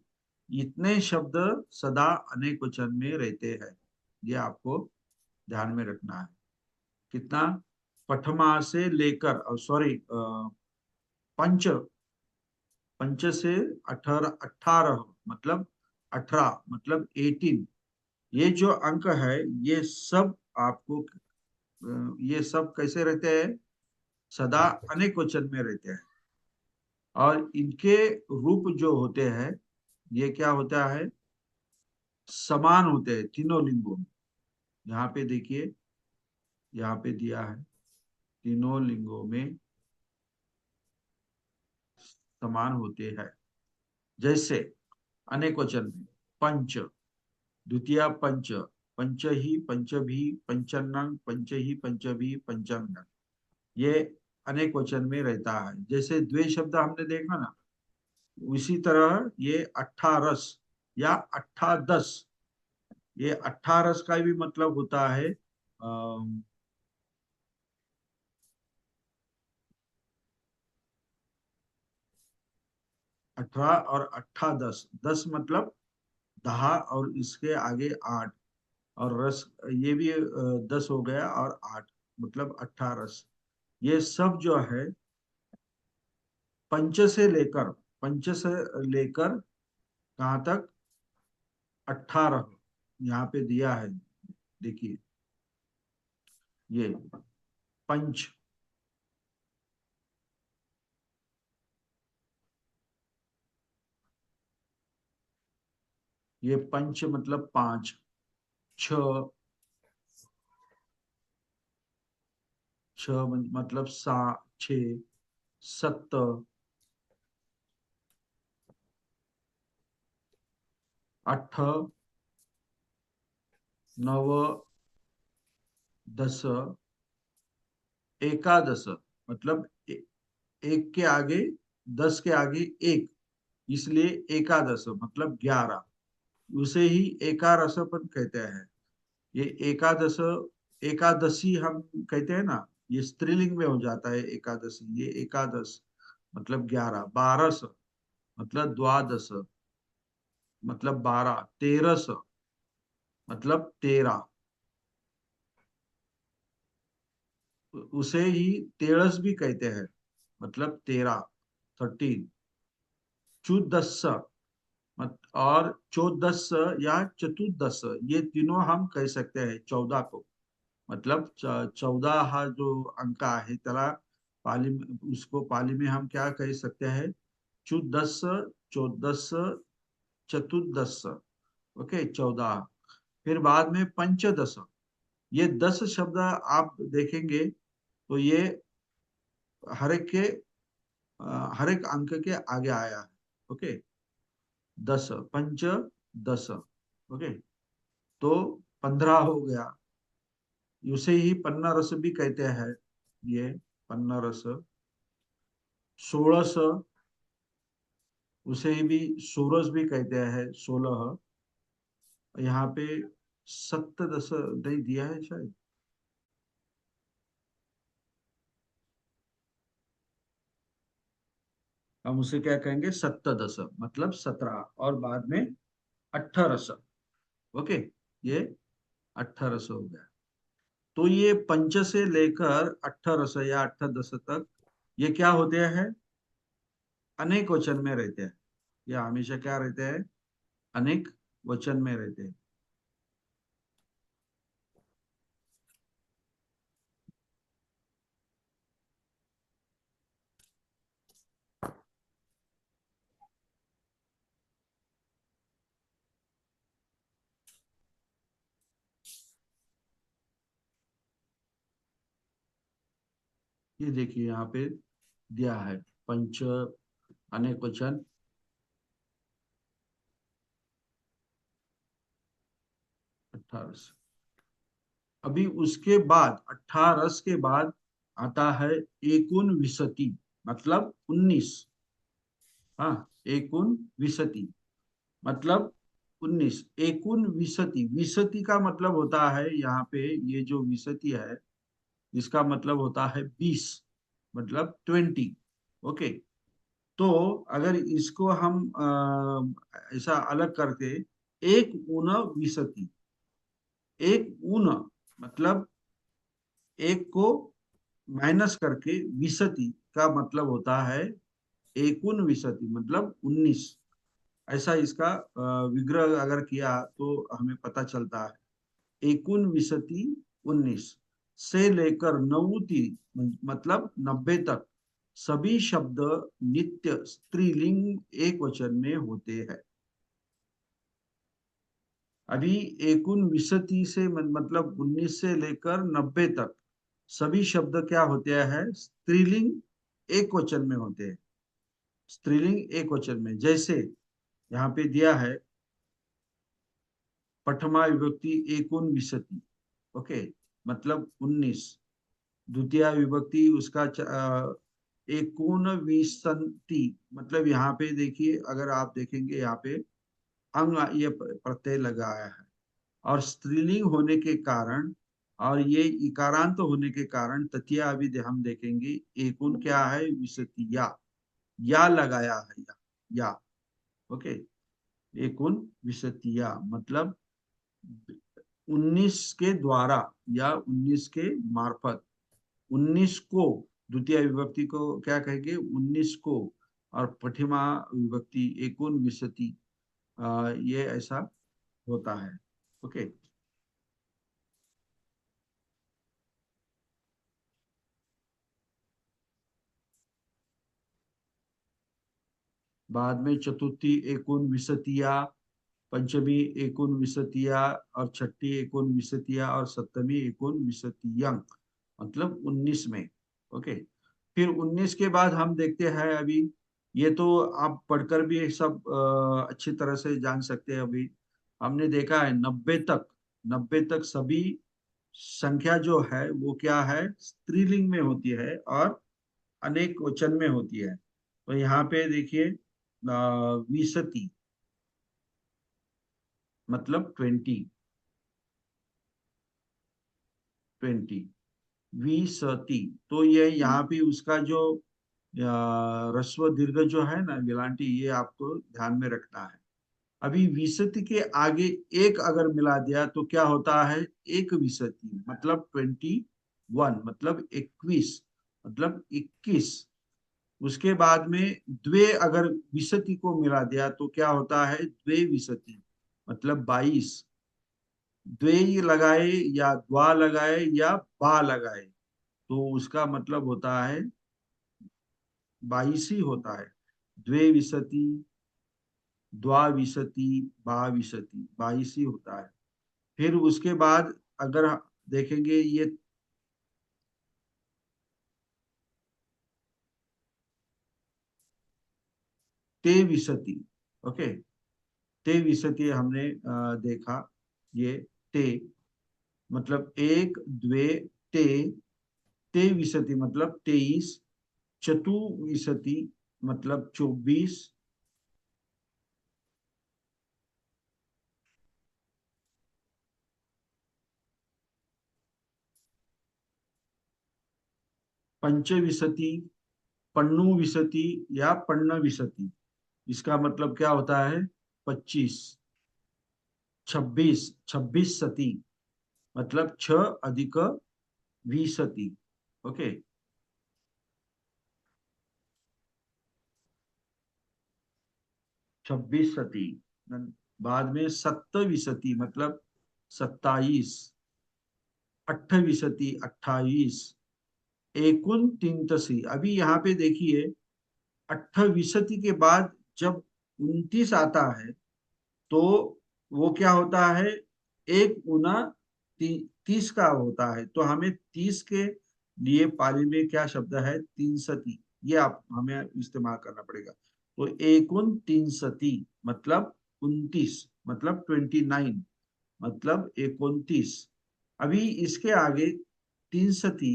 Speaker 1: इतने शब्द सदा अनेक वचन में रहते हैं। ये आपको ध्यान में रखना है। कितना, पठमा से लेकर, सॉरी, पंच, पंच से 18, 18 मतलब 18 मतलब 18, ये जो अंक है ये सब आपको ये सब कैसे रहते हैं, सदा अनेक वचन में रहते हैं। और इनके रूप जो होते हैं ये क्या होता है, समान होते हैं तीनों लिंगों में। यहाँ पे देखिए, यहाँ पे दिया है तीनों लिंगों में समान होते हैं। जैसे अनेक वचन में पंच, द्वितीय पंच, पंच ही पंचभी पंचन्नं, पंच ही पंचभी पंचांगन, ये अनेक वचन में रहता है। जैसे द्वे शब्द हमने देखा ना, उसी तरह ये अट्ठारस या अट्ठादश, ये अट्ठारस का भी मतलब होता है 18 और अट्ठादश, 10 मतलब 10 और इसके आगे 8, और रस ये भी 10 हो गया और 8 मतलब 18। ये सब जो है पंच से लेकर, पंच से लेकर कहाँ तक, 18 यहाँ पे दिया है। देखिए ये पंच, ये पंच मतलब 5, 6, 6 मतलब 7, 6, 7, 8, 9, 10, एकादश मतलब एक के आगे, 10 के आगे एक, इसलिए एकादश मतलब 11, उसे ही एकारसपन कहते हैं। ये एकादश, एकादशी हम कहते हैं ना, ये स्त्रीलिंग में हो जाता है एकादशी। ये एकादश मतलब 11, 12 मतलब द्वादश मतलब 12, 13 मतलब 13, उसे ही तेरस भी कहते हैं, मतलब 13, 13, चौदस और चौदस या चतुर्दश, ये तीनों हम कह सकते हैं 14 को। मतलब 14 हा जो अंक आहे त्याला पाली उसको पाली में हम क्या कह सकते हैं, चौदस, चौदस, चतुर्दश, ओके 14। फिर बाद में पंचदश, ये 10 शब्द आप देखेंगे तो ये हर एक के हर एक अंक के आगे आया है। ओके, 10, पंच 10, ओके, तो 15 हो गया। उसे ही पन्ना रस भी कहते हैं, ये पन्ना रस। 16, उसे भी सोरस भी कहते हैं, 16। यहाँ पे सप्तदश नहीं दिया है शायद, हम उसे क्या कहेंगे, सप्तदश मतलब 17, और बाद में 18। ओके, ये 18 हो गया। तो ये पंच से लेकर 18 या 18 तक ये क्या होते हैं, अनेक वचन में रहते हैं। या हमेशा क्या रहते हैं, अनेक वचन में रहते हैं। ये देखिए यहाँ पे दिया है पंच अनेक वचन 18। अभी उसके बाद 18 के बाद आता है एकुन विसति, मतलब 19। हाँ, एकुन विसति मतलब 19। एकुन विसति, विसति का मतलब होता है यहाँ पे, ये जो विसति है इसका मतलब होता है 20, मतलब 20। ओके। तो अगर इसको हम ऐसा अलग करके, एक ऊन विसति, एक ऊन मतलब एक को माइनस करके विसति का मतलब होता है एकुन विसति मतलब 19। ऐसा इसका विग्रह अगर किया तो हमें पता चलता है एकुन विसति 19 से लेकर नवुति मतलब 90 तक सभी शब्द नित्य स्त्रीलिंग एक वचन में होते हैं। अभी एकुन विसति से मतलब 19 से लेकर 90 तक सभी शब्द क्या होते हैं, स्त्रीलिंग एक वचन में होते हैं। स्त्रीलिंग एक वचन में, जैसे यहाँ पे दिया है प्रथमा विभक्ति एकुन विसति। ओके, मतलब 19। द्वितीय विभक्ति उसका एकुन विसंति, मतलब यहाँ पे देखिए, अगर आप देखेंगे यहाँ पे अंग ये प्रत्यय लगाया है, और स्त्रीलिंग होने के कारण और ये इकारांत होने के कारण तृतीय अभी हम देखेंगे एकुन क्या है, विसति या लगाया है या। ओके, एकुन विसतिया मतलब 19 के द्वारा या 19 के मार्फत। 19 को द्वितीय विभक्ति को क्या कहेंगे, 19 को, और प्रथमा विभक्ति एकुन विसति, ये ऐसा होता है। ओके। बाद में चतुर्थी एकुन विसतिया, पंचमी एकुन विसतिया, और छठी एकुन विसतिया, और सप्तमी एकुन विसतियं, मतलब 19 में। ओके। फिर 19 के बाद हम देखते हैं अभी, ये तो आप पढ़कर भी सब अच्छी तरह से जान सकते हैं। अभी हमने देखा है 90 तक, 90 तक सभी संख्या जो है वो क्या है, स्त्रीलिंग में होती है और अनेक वचन में होती है। तो यहाँ पे देखिए विसति मतलब 20, 20 विसति। तो ये यहाँ पे उसका जो ह्रस्व दीर्घ जो है ना, विलांटी, ये आपको ध्यान में रखना है। अभी विसति के आगे एक अगर मिला दिया तो क्या होता है, एक विसति मतलब 21, मतलब 21, मतलब 21। उसके बाद में द्वे अगर विसति को मिला दिया तो क्या होता है, द्वे विसति मतलब 22। द्वे लगाए या द्वा लगाए या बा लगाए तो उसका मतलब होता है 22 ही होता है। द्वे विसति, द्वाविसति, बाविसति, 22 ही होता है। फिर उसके बाद अगर देखेंगे ये ते विसति। ओके, ते विसति हमने देखा, ये ते मतलब एक द्वे ते, ते विसति मतलब 23, चतुर्विसति मतलब 24, पंचविसति, पन्नु विसति या पन्न विसति, इसका मतलब क्या होता है, 25, 26, 26 सती मतलब 6 अधिक विसति। ओके। 26 सती। बाद में सप्तविसति मतलब 27, अट्ठविसति 28, एकुन तिंतसी। अभी यहाँ पे देखिए, अट्ठविसति के बाद जब 29 आता है तो वो क्या होता है, एक गुना 30 का होता है। तो हमें 30 के ये पाली में क्या शब्द है? तीन सती, ये आप हमें इस्तेमाल करना पड़ेगा। तो एकुन तीन सती मतलब 29, मतलब 29, मतलब 29। अभी इसके आगे तीन सती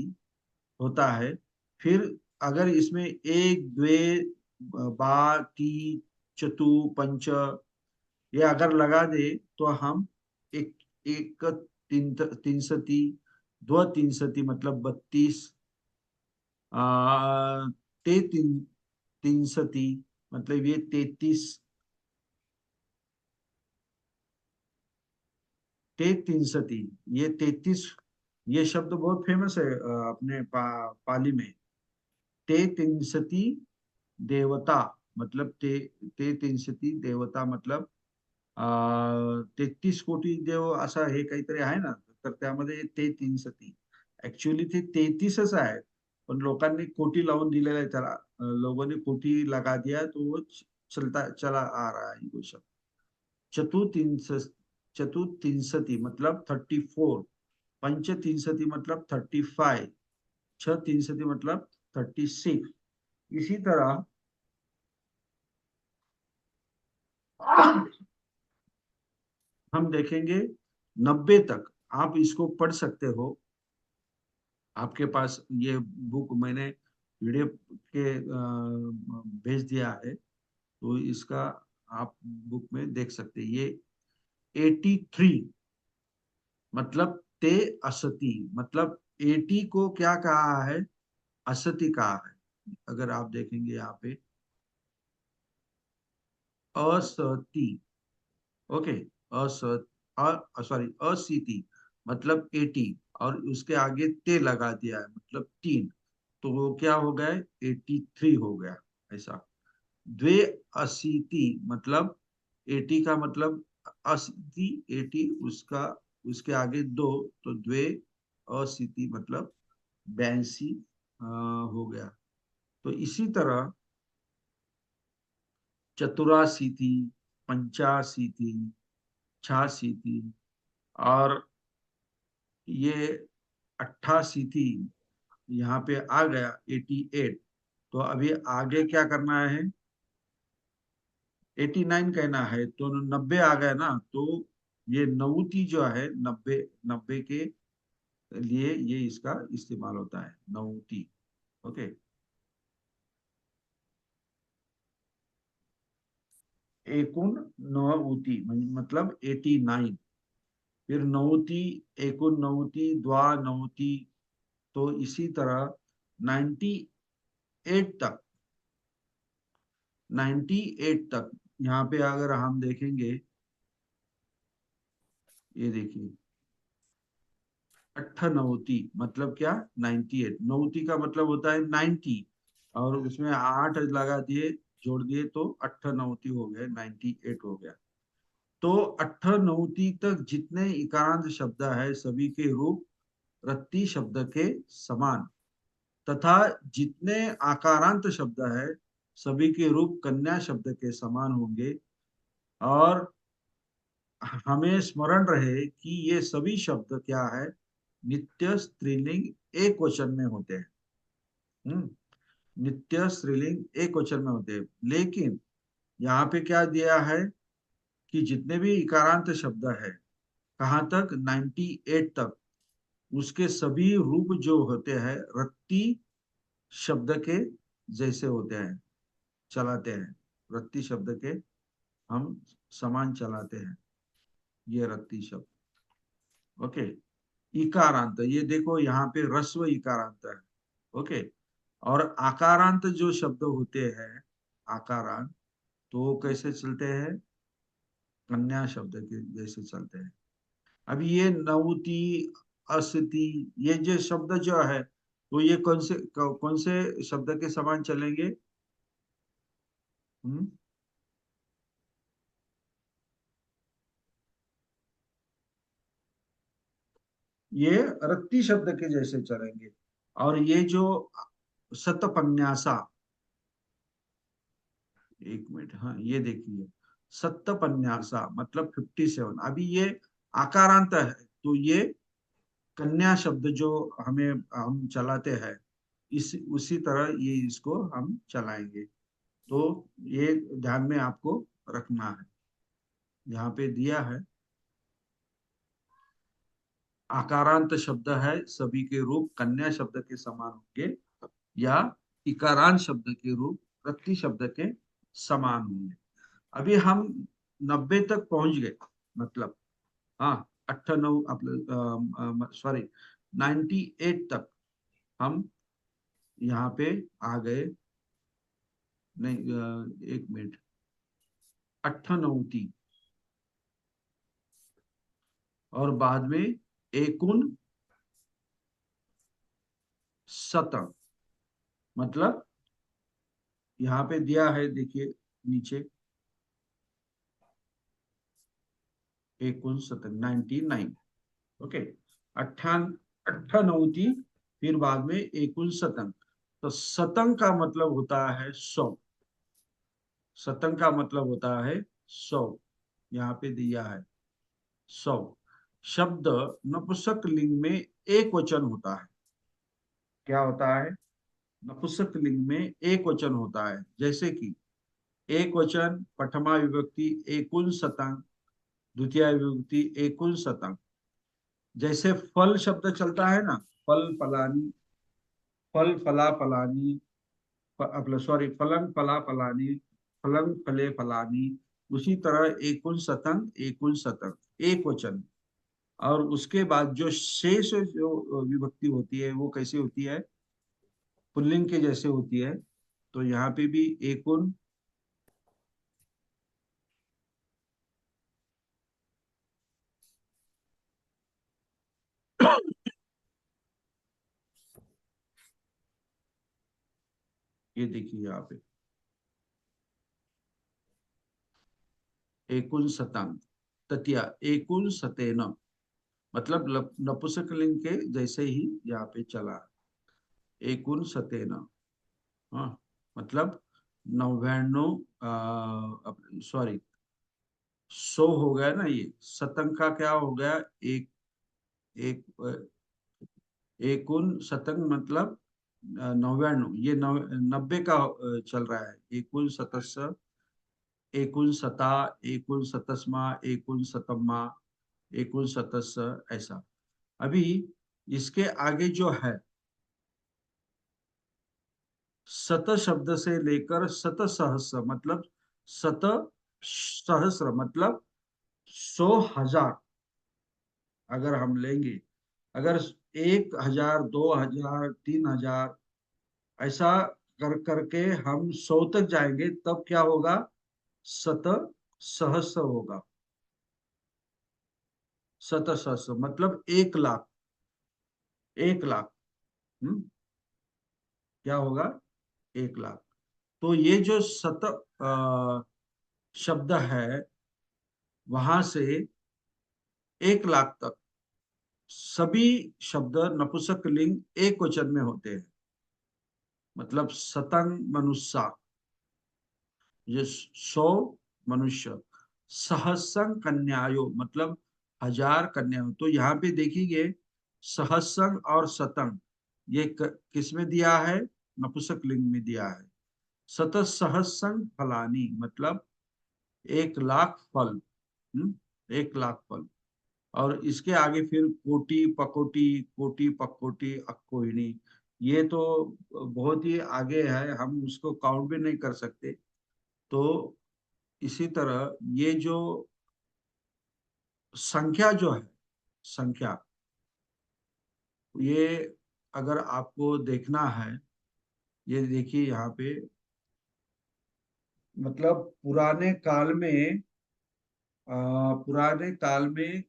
Speaker 1: होता है। फिर अगर इसमें एक द्वे बा ती चतु पंच ये अगर लगा दे तो हम एक एक तीन सती, दो तीन सती मतलब 32, ते तीन सती मतलब ये 33, ते तीन सती ये 33। ये शब्द बहुत फेमस है अपने पाली में। ते तीन सती देवता मतलब ते तीन सती देवता मतलब 33 कोटी देव असा हे काहीतरी आहे ना, तर त्यामध्ये ते तीन सती ऍक्च्युअली ते 33च आहे, पण लोकांनी कोटी लावून दिलेला आहे त्याला। लोगों ने कोटी लगा दिया तो वो चलता चला आ रहा है वो शब्द। चतुतींस चतुतींसती मतलब 34, पंच तीनसती मतलब 35, छह तीनसती मतलब 36। इसी तरह हम देखेंगे 90 तक। आप इसको पढ़ सकते हो, आपके पास ये बुक मैंने पीडीएफ के भेज दिया है, तो इसका आप बुक में देख सकते हैं। ये 83 मतलब ते असती मतलब 80 को क्या कहा है? असती कहा है। अगर आप देखेंगे यहाँ पे असती, ओके, अस सॉरी असीति मतलब 80, और उसके आगे ते लगा दिया है मतलब 3, तो वो क्या हो गया? 83 हो गया। ऐसा द्वे अशीति मतलब 80 का मतलब अशीति 80, उसका उसके आगे दो, तो द्वे अशीति मतलब 82 हो गया। तो इसी तरह चतुराशीति, पंचाशीति, छियासीति और ये 88 यहाँ पे आ गया 88। तो अभी आगे क्या करना है? 89 कहना है, तो 90 आ गया ना, तो ये नौती जो है 90, 90 के लिए ये इसका इस्तेमाल होता है, नौती। ओके, एकुन नौती मतलब 89। फिर नौती, एकुन नौती, द्वा नौती। तो इसी तरह 98 तक, 98 तक यहाँ पे अगर हम देखेंगे, ये देखिए अट्ठनौती मतलब क्या? 98। नौती का मतलब होता है 90, और उसमें 8 लगा दिए, जोड़ दिए तो अट्ठनौती हो गए, 98 हो गया। तो अट्ठनौती तक जितने इकारांत शब्द है सभी के रूप रत्ती शब्द के समान, तथा जितने आकारांत शब्द है सभी के रूप कन्या शब्द के समान होंगे। और हमें स्मरण रहे कि ये सभी शब्द क्या है? नित्य स्त्रीलिंग एक वचन में होते हैं। नित्य स्त्रीलिंग एक वचन में होते हैं, लेकिन यहाँ पे क्या दिया है कि जितने भी इकारांत शब्द है, कहाँ तक? 98 तक, उसके सभी रूप जो होते हैं रत्ती शब्द के जैसे होते हैं, चलाते हैं। रत्ती शब्द के हम समान चलाते हैं, ये रत्ती शब्द। ओके, इकारांत ये देखो यहाँ पे रस्व इकारांत है। ओके, और आकारांत जो शब्द होते हैं, आकारांत, तो वो कैसे चलते हैं? कन्या शब्द के जैसे चलते हैं। अब ये नवति, अस्ति, ये जो शब्द जो है, तो ये कौन से शब्द के समान चलेंगे? हम्म ये रत्ती शब्द के जैसे चलेंगे। और ये जो सतपन्यासा, एक मिनट, हाँ ये देखिए, सप्तपन्यासा मतलब 57। अभी ये आकारांत है, तो ये कन्या शब्द जो हमें हम चलाते हैं, इस उसी तरह ये इसको हम चलाएंगे। तो ये ध्यान में आपको रखना है। यहाँ पे दिया है, आकारांत शब्द है, सभी के रूप कन्या शब्द के समान होंगे, या इकारांत शब्द के रूप प्रति शब्द के समान होंगे। अभी हम 90 तक पहुंच गए, मतलब हाँ, 98, सॉरी 98 तक हम यहाँ पे आ गए। नहीं, एक मिनट, 98, और बाद में एकुन शतम, मतलब यहाँ पे दिया है, देखिए नीचे, एकुन शतम 99। ओके, अट्ठान 98, फिर बाद में एकुन शतम। तो शतम का मतलब होता है 100, शतम का मतलब होता है 100, यहाँ पे दिया है 100। शब्द नपुंसक लिंग में एक वचन होता है। क्या होता है? नपुंसक लिंग में एक वचन होता है, जैसे कि एक वचन प्रथमा विभक्ति एकुन शतम्, द्वितीय विभक्ति एकुन शतम्। जैसे फल शब्द चलता है ना, फल फलानी, फल फला फलानी, सॉरी फलन फला फलानी, फलन फले फलानी। उसी तरह एकुन शतम् एकुन शतम्, एक वचन। और उसके बाद जो शेष जो विभक्ति होती है वो कैसी होती है? पुल्लिंग के जैसे होती है। तो यहाँ पे भी एकुन, ये देखिए यहाँ पे एकुन शतम्, तृतीया एकुन शतेन, मतलब नपुंसकलिंग के जैसे ही यहाँ पे चला, एकुन शतेन। हाँ, मतलब 99, सॉरी 100 हो गया ना, ये शतंग का क्या हो गया? एक, एक एकुन शतंग मतलब 99, ये 90 का चल रहा है। एकुन शतस्य, एकुन शता, एकुन शतस्मा, एकुन शतम्मा, एकुन शतस्य, ऐसा। अभी इसके आगे जो है, शत शब्द से लेकर शत सहस्र, मतलब शत सहस्र मतलब 100,000, अगर हम लेंगे, अगर 1,000, 2,000, 3,000, ऐसा कर करके हम 100 तक जाएंगे, तब क्या होगा? शत सहस्र होगा। शत सहस्र मतलब 1,00,000, 1,00,000। क्या होगा? 1,00,000। तो ये जो शत शब्द है, वहां से 1,00,000 तक सभी शब्द नपुंसक लिंग एक वचन में होते हैं। मतलब शतंग मनुष्य, ये 100 मनुष्य। सहस्रंग कन्यायो मतलब 1,000 कन्या। तो यहाँ पे देखिए, सहस्रंग और शतंग ये किस में दिया है? नपुंसक लिंग में दिया है। शत सहस्रंग फलानी मतलब 1,00,000 फल। 1,00,000 फल। और इसके आगे फिर कोटि पकोटि, कोटि पकोटि अक्कोहिनी, ये तो बहुत ही आगे है, हम उसको काउंट भी नहीं कर सकते। तो इसी तरह ये जो संख्या जो है, संख्या, ये अगर आपको देखना है, ये देखिए यहाँ पे, मतलब पुराने काल में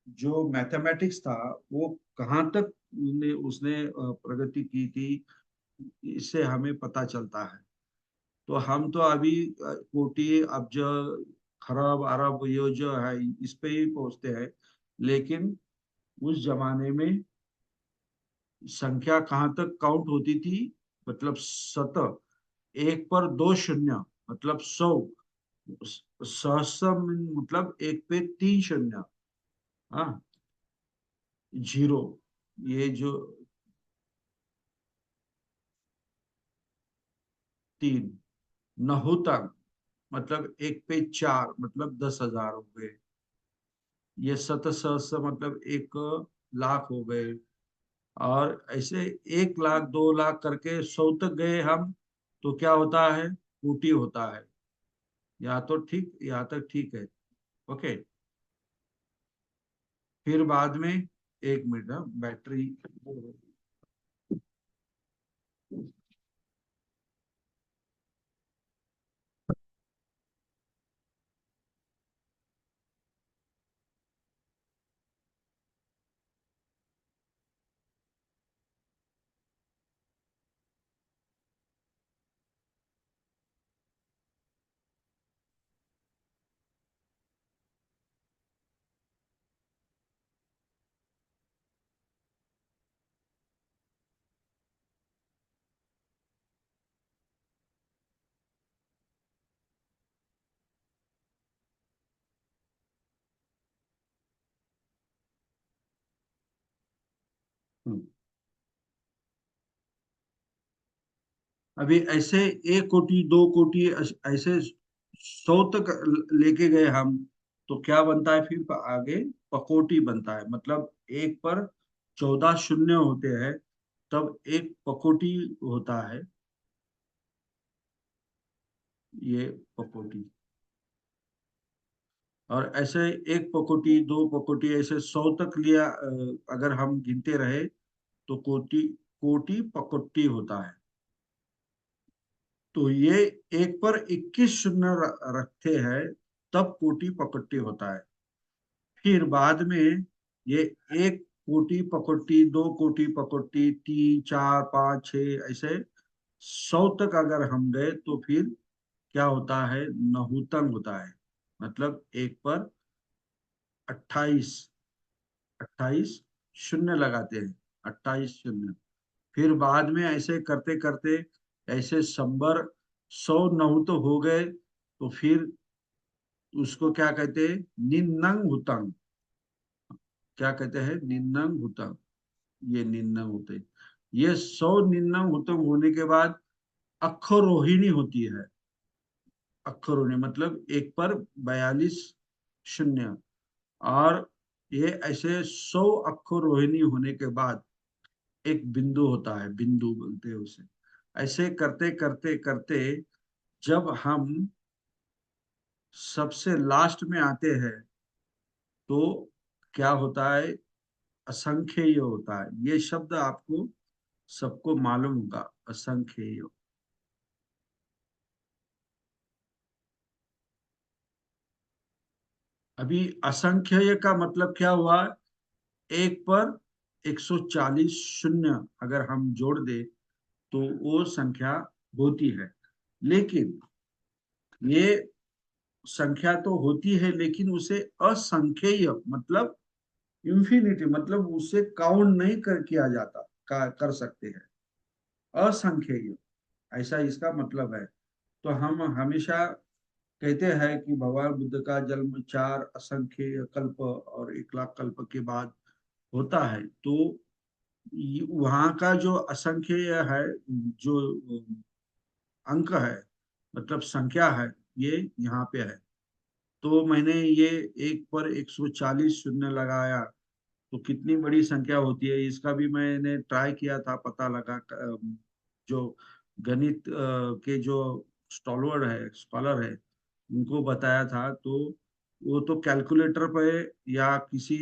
Speaker 1: जो मैथमेटिक्स था, वो कहाँ तक उसने प्रगति की थी, इससे हमें पता चलता है। तो हम तो अभी कोटि अब्ज खरब अरब ये जो है, इस पे ही पहुंचते हैं। लेकिन उस जमाने में संख्या कहाँ तक काउंट होती थी? मतलब शत, एक पर दो शून्य मतलब 100, सहस्र मतलब एक पे 3 शून्य, हाँ, जीरो। ये जो 3 नहुतक मतलब 1 पे 4 मतलब 10,000 हो गए। ये शत सहस्त्र मतलब 1 लाख हो गए। और ऐसे 1 लाख 2 लाख करके 100 तक गए हम, तो क्या होता है, कोटि होता है। यहाँ तो ठीक, यहाँ तक ठीक है। ओके। फिर बाद में, 1 मिनट, बैटरी। अभी ऐसे 1 कोटि 2 कोटि ऐसे 100 तक लेके गए हम, तो क्या बनता है फिर आगे, पकोटी बनता है। मतलब 1 पर 14 शून्य होते हैं, तब एक पकोटी होता है। ये पकोटी। और ऐसे 1 पकोटी 2 पकोटी ऐसे 100 तक लिया, अगर हम गिनते रहे, तो कोटि, कोटि पकोटी होता है। तो ये 1 पर 21 शून्य रखते हैं, तब कोटि पकोटी होता है। फिर बाद में ये 1 कोटि पकोटी 2 कोटि पकोटी 3 4 5 6 ऐसे 100 तक अगर हम गए, तो फिर क्या होता है, नहूतन होता है। मतलब 1 पर 28, 28 शून्य लगाते हैं, 28 शून्य। फिर बाद में ऐसे करते करते, ऐसे संबर 100 नहुत हो गए, तो फिर उसको क्या कहते हैं, निन्नंग हुतंग। क्या कहते हैं, निन्नंग हुतंग। ये निन्नंग होते, ये 100 निन्नंग हुतंग होने के बाद अक्षरोहिणी होती है। अक्षरोहिणी मतलब 1 पर 42 शून्य। और ये ऐसे 100 अक्षरोहिणी होने के बाद एक बिंदु होता है, बिंदु बोलते हैं उसे। ऐसे करते करते करते, जब हम सबसे लास्ट में आते हैं, तो क्या होता है, असंख्येय होता है। ये शब्द आपको सबको मालूम होगा, असंख्येय। अभी असंख्येय का मतलब क्या हुआ, 1 पर 140 शून्य अगर हम जोड़ दे, तो वो संख्या होती है। लेकिन ये संख्या तो होती है, लेकिन उसे असंख्येय मतलब इंफिनिटी, मतलब उसे काउंट नहीं किया जाता, कर सकते हैं। असंख्येय, ऐसा इसका मतलब है। तो हम हमेशा कहते हैं कि भगवान बुद्ध का जन्म 4 असंख्य कल्प और 1 लाख कल्प के बाद होता है। तो वहाँ का जो असंख्य है, जो अंक है, मतलब संख्या है, ये यहाँ पे है। तो मैंने ये 1 पर 140 शून्य लगाया, तो कितनी बड़ी संख्या होती है, इसका भी मैंने ट्राई किया था, पता लगा। जो गणित के जो स्कॉलर है, उनको बताया था, तो वो तो कैलकुलेटर पे या किसी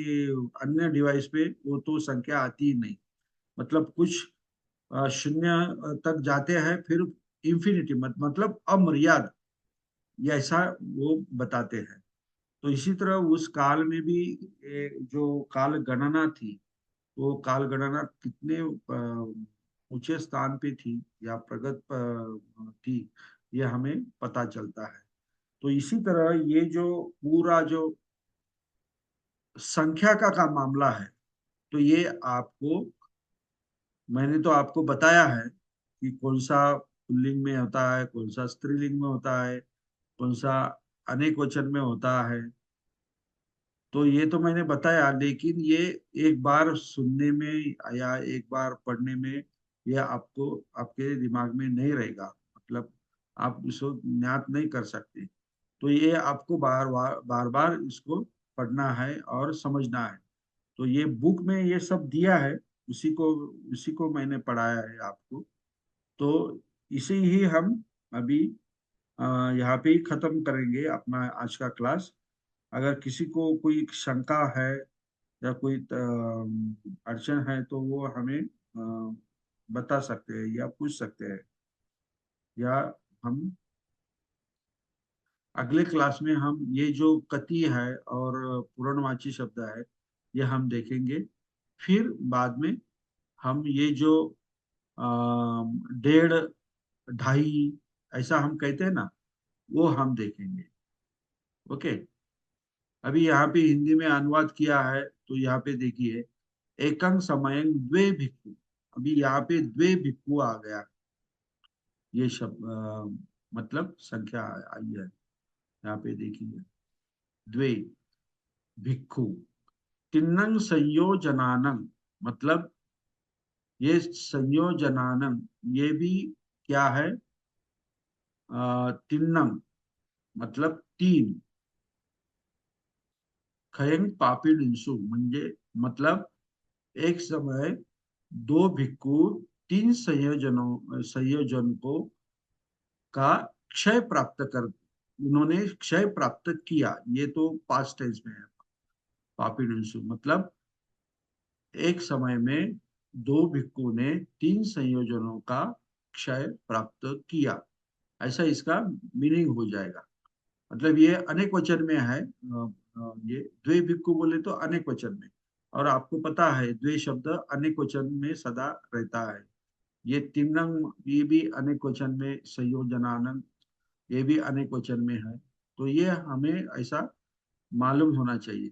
Speaker 1: अन्य डिवाइस पे वो तो संख्या आती ही नहीं। मतलब कुछ शून्य तक जाते हैं, फिर इंफिनिटी मतलब अमर्याद, ये ऐसा वो बताते हैं। तो इसी तरह उस काल में भी जो काल गणना थी, वो काल गणना कितने ऊंचे स्थान पे थी या प्रगत थी, ये हमें पता चलता है। तो इसी तरह ये जो पूरा जो संख्या का मामला है, तो ये आपको, मैंने तो आपको बताया है कि कौन सा पुल्लिंग में होता है, कौन सा स्त्रीलिंग में होता है, कौन सा अनेक वचन में होता है। तो ये तो मैंने बताया, लेकिन ये एक बार सुनने में या एक बार पढ़ने में ये आपको आपके दिमाग में नहीं रहेगा, मतलब आप इसको ज्ञात नहीं कर सकते। तो ये आपको बार बार इसको पढ़ना है और समझना है। तो ये बुक में ये सब दिया है, उसी को मैंने पढ़ाया है आपको। तो इसे ही हम अभी अ, यहाँ पे ही खत्म करेंगे अपना आज का क्लास। अगर किसी को कोई शंका है या कोई अड़चन है तो वो हमें बता सकते हैं या पूछ सकते हैं, या हम अगले क्लास में हम ये जो कति है और पूर्णवाची शब्द है ये हम देखेंगे। फिर बाद में हम ये जो डेढ़, ढाई, ऐसा हम कहते हैं ना, वो हम देखेंगे। ओके। अभी यहाँ पे हिंदी में अनुवाद किया है, तो यहाँ पे देखिए, एकं समयं द्वे भिक्खु। अभी यहाँ पे द्वे भिक्खु आ गया, ये शब्द मतलब संख्या आई है। यहाँ पे देखिए, द्वे भिक्खु। तिन्नंग संयोजनानंग, मतलब ये संयोजनानंग, ये भी क्या है, तिन्नंग मतलब तीन, खयंग पापीनिंसु, म्हणजे मतलब एक समय दो भिक्खु तीन संयोजनों का क्षय प्राप्त कर, उन्होंने क्षय प्राप्त किया। ये तो पास्ट टेंस में है, पापीनिंसु मतलब एक समय में दो भिक्खु ने तीन संयोजनों का क्षय प्राप्त किया, ऐसा इसका मीनिंग हो जाएगा। मतलब ये अनेक वचन में है, ये द्वे भिक्खु बोले तो अनेक वचन में, और आपको पता है द्वे शब्द अनेक वचन में सदा रहता है। ये तिन्नंग ये भी अनेक वचन में, संयोजनानंद ये भी अनेक वचन में है। तो ये हमें ऐसा मालूम होना चाहिए।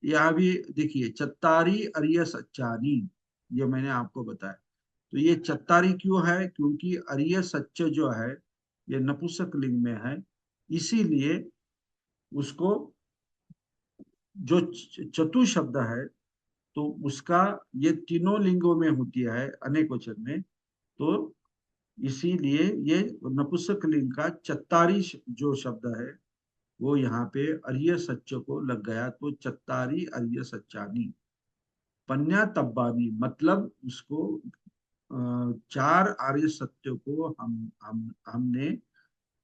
Speaker 1: यहाँ भी देखिए, चत्तारी अरिय सच्चानी, ये मैंने आपको बताया। तो ये चत्तारी क्यों है, क्योंकि अरिय सच्च जो है ये नपुंसक लिंग में है, इसीलिए उसको जो चतु शब्द है, तो उसका ये तीनों लिंगों में होती है अनेक वचन में। तो इसीलिए ये नपुंसक लिंग का चत्तारी जो शब्द है वो यहाँ पे अरिय सच्च को लग गया, तो चत्तारी अरिय सच्चानी। पन्या तब्बानी मतलब उसको चार आर्य सत्य को हमने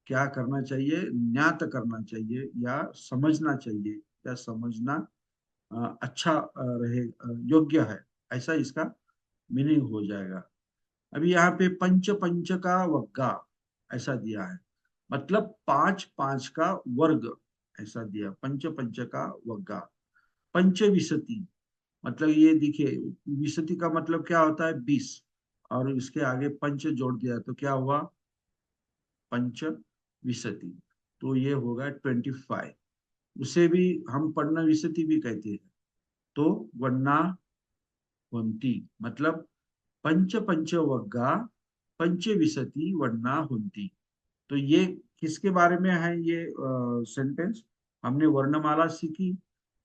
Speaker 1: क्या करना चाहिए, ज्ञात करना चाहिए या समझना चाहिए, या समझना अच्छा रहे, योग्य है, ऐसा इसका मीनिंग हो जाएगा। अभी यहाँ पे पंच पंच का वग्गा ऐसा दिया है, मतलब पांच पांच का वर्ग ऐसा दिया, पंच पंच का वग्गा। पंचविंशति मतलब ये देखिए, विंशति का मतलब क्या होता है, 20, और इसके आगे पंच जोड़ दिया तो क्या हुआ, पंच विंशति। तो ये होगा 25। उसे भी हम पढ़ना विंशति भी कहते हैं। तो वन्ना हुंती मतलब पंच पंच वग्गा पंच विंशति वन्ना हुंती। तो ये किसके बारे में है ये सेंटेंस, हमने वर्णमाला सीखी,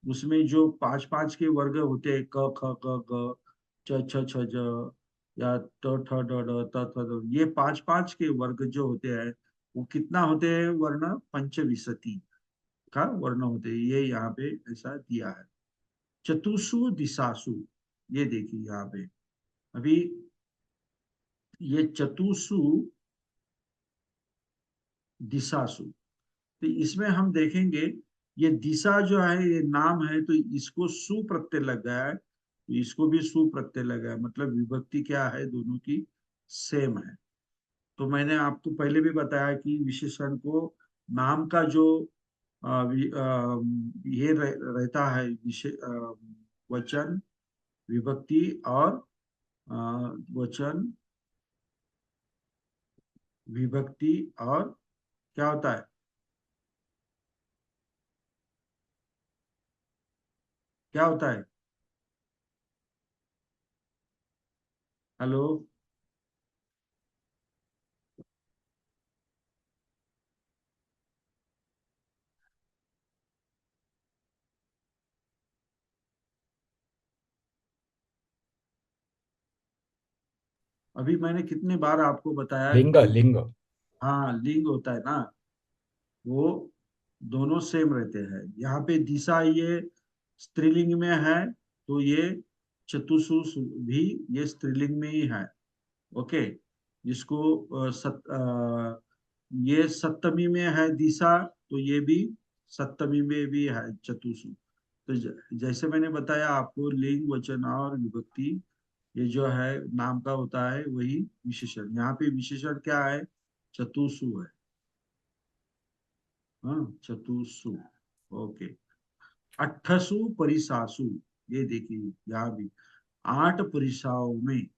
Speaker 1: उसमें जो पांच पांच के वर्ग होते हैं, क ख ग घ च छ छ ज, या ट ठ ड ढ त थ द, ये पांच पांच के वर्ग जो होते हैं वो कितना होते हैं, वर्ण पंचविंशति का वर्ण होते हैं। ये यहाँ पे ऐसा दिया है। चतुषु दिशासु, ये देखिए यहाँ पे, अभी ये चतुषु दिशासु, तो इसमें हम देखेंगे, ये दिशा जो है ये नाम है, तो इसको सु प्रत्यय लग गया है, तो इसको भी सु प्रत्यय लगा है, मतलब विभक्ति क्या है, दोनों की सेम है। तो मैंने आपको पहले भी बताया कि विशेषण को नाम का जो ये रहता है, वचन, विभक्ति और अ, वचन, विभक्ति और क्या होता है, क्या होता है, हेलो, अभी मैंने कितने बार आपको बताया
Speaker 2: लिंग
Speaker 1: कि
Speaker 2: लिंग।
Speaker 1: हाँ, लिंग होता है ना, वो दोनों सेम रहते हैं। यहाँ पे दिशा ये स्त्रीलिंग में है, तो ये चतुसु भी ये स्त्रीलिंग में ही है। ओके। जिसको ये सप्तमी में है दिशा, तो ये भी सप्तमी में भी है चतुसु। तो जैसे मैंने बताया आपको, लिंग, वचन और विभक्ति, ये जो है नाम का होता है, वही विशेषण। यहाँ पे विशेषण क्या है? चतुसु है। हाँ, चतुसु। ओके। अट्ठसु परिसासु, ये देखिए यहाँ भी 8 परिसाओं में,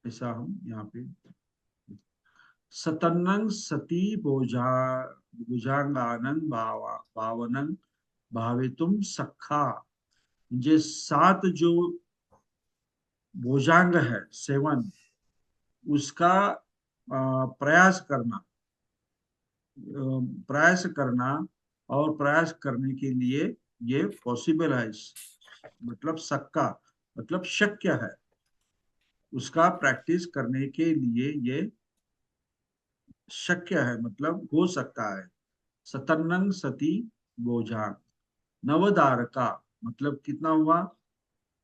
Speaker 1: ऐसा हम यहाँ पे। सतन्नं सती बोझा भुजांगानं भावनं भावितुम सखा। ये 7 जो भुजांग है, 7, उसका प्रयास करना, प्रयास करना, और प्रयास करने के लिए ये पॉसिबल है। मतलब सक्का, मतलब शक्य है, उसका प्रैक्टिस करने के लिए ये शक्य है, मतलब हो सकता है। सतन्नंग सती बोझा। नवदारका, मतलब कितना हुआ?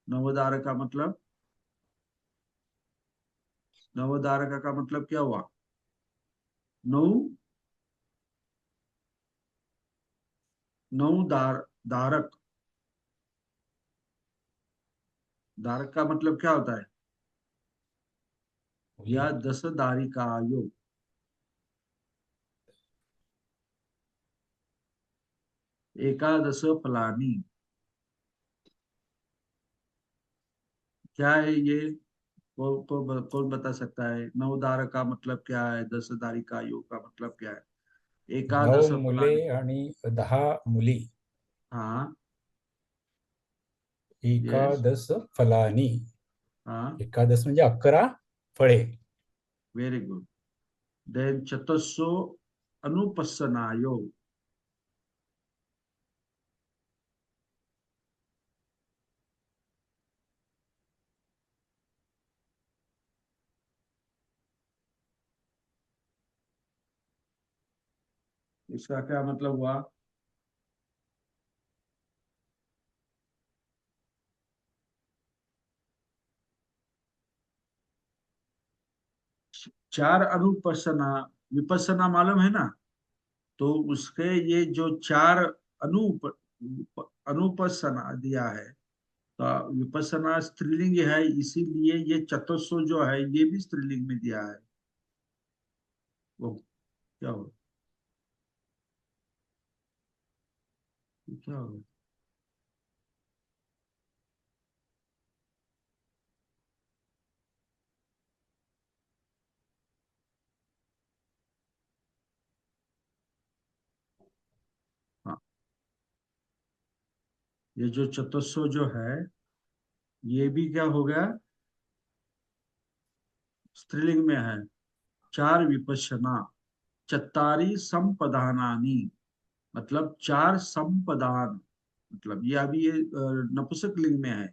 Speaker 1: नवदारका मतलब, नवदारका का मतलब क्या हुआ? 9, 9 दारक। दारक का मतलब क्या होता है?
Speaker 2: मूली।
Speaker 1: या 10 दारिका योग। एकादश फलानी, क्या है ये? कौन बता सकता है? नवदार का मतलब क्या है? 10 दारिका योग का मतलब क्या है?
Speaker 2: 9
Speaker 1: एकादश
Speaker 2: मुले
Speaker 1: फलानी।
Speaker 2: आणि 10 मुली.
Speaker 1: हाँ। यस।
Speaker 2: एकादश फलानी.
Speaker 1: हाँ।
Speaker 2: एकादश म्हणजे 11 फळे.
Speaker 1: Very good. देन चतुस्सो अनुपस्सना योग। इसका क्या मतलब हुआ? चार अनुपस्सना, विपस्सना मालूम है ना? तो उसके ये जो चार अनुप अनुपस्सना दिया है, तो विपस्सना स्त्रीलिंग है, इसीलिए ये चतुस्सो जो है ये भी स्त्रीलिंग में दिया है। वो क्या हो, क्या हो? हाँ, ये जो चतुस्सो जो है, ये भी क्या हो गया? स्त्रीलिंग में है। चार विपश्यना, चत्तारी संपदानानी, मतलब 4 संपदान। मतलब ये अभी ये नपुंसक लिंग में है।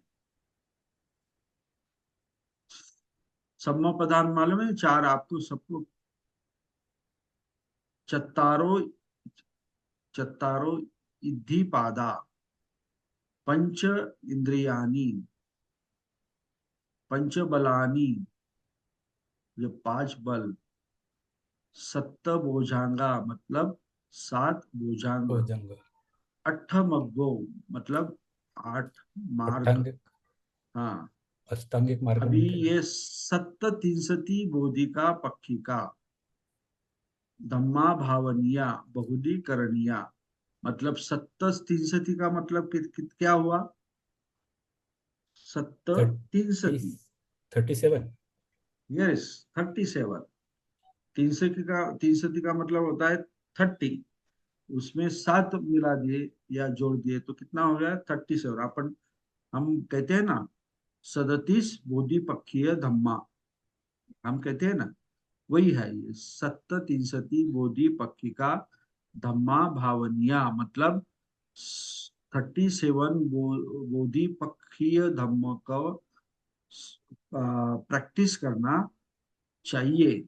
Speaker 1: सम्मपदान मालूम है? 4 आपको सबको। चत्तारो, चत्तारो इद्धिपादा, पंच इंद्रियानी, पंच बलानी, ये 5 बल। सप्त भुजांगा, मतलब 7 भुजांग।
Speaker 2: भुजंग.
Speaker 1: अट्ठमग्गो, मतलब 8 मार्ग।
Speaker 2: अष्टांगिक.
Speaker 1: हाँ।
Speaker 2: अष्टांगिक मार्ग
Speaker 1: अभी
Speaker 2: म्हणता येईल.
Speaker 1: ये सप्ततिंसती बोधिका पक्षिका, धम्मा भावनिया, बहुलीकरणिया। मतलब सप्ततिंसती का मतलब क्या हुआ?
Speaker 2: थर्टी
Speaker 1: सप्ततिंसती।
Speaker 2: 37.
Speaker 1: यस, 37। तिंसठी का, तिंसठी का मतलब होता है 30। उसमें 7 मिला दिए या जोड़ दिए तो कितना हो गया? 37। अपन हम कहते हैं ना, 37 बोधि पक्षीय धम्मा, हम कहते हैं ना, वही है ये। सप्ततिंसती बोधि पक्षी का धम्मा भावनिया, मतलब 37 बोधि पक्षीय धम्म का प्रैक्टिस करना चाहिए।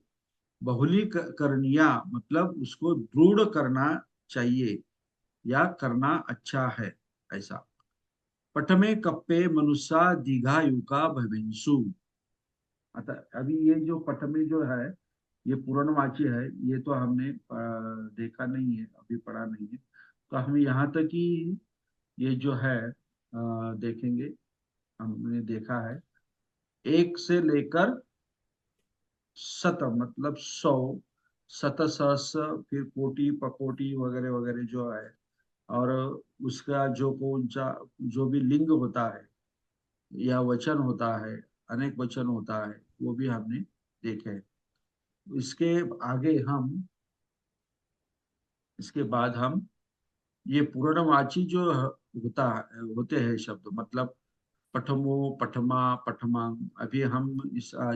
Speaker 1: बहुलीकरणीया मतलब उसको दृढ़ करना चाहिए या करना अच्छा है, ऐसा। पठमे कप्पे मनुष्या दीर्घायुका भवेंसु। आता अभी ये जो पठमे जो है ये पूर्णवाची है, ये तो हमने देखा नहीं है, अभी पढ़ा नहीं है, तो हम यहाँ तक ही ये जो है देखेंगे। हमने देखा है 1 से लेकर शत मतलब 100, शत सहस्र, फिर कोटि पकोटि वगैरह वगैरह जो है, और उसका जो कौन सा जो भी लिंग होता है या वचन होता है, अनेक वचन होता है, वो भी हमने देखे हैं। इसके आगे हम इसके बाद हम ये पूर्णवाची जो होते हैं शब्द, मतलब पठमो, पठमा, पठमांग। अभी हम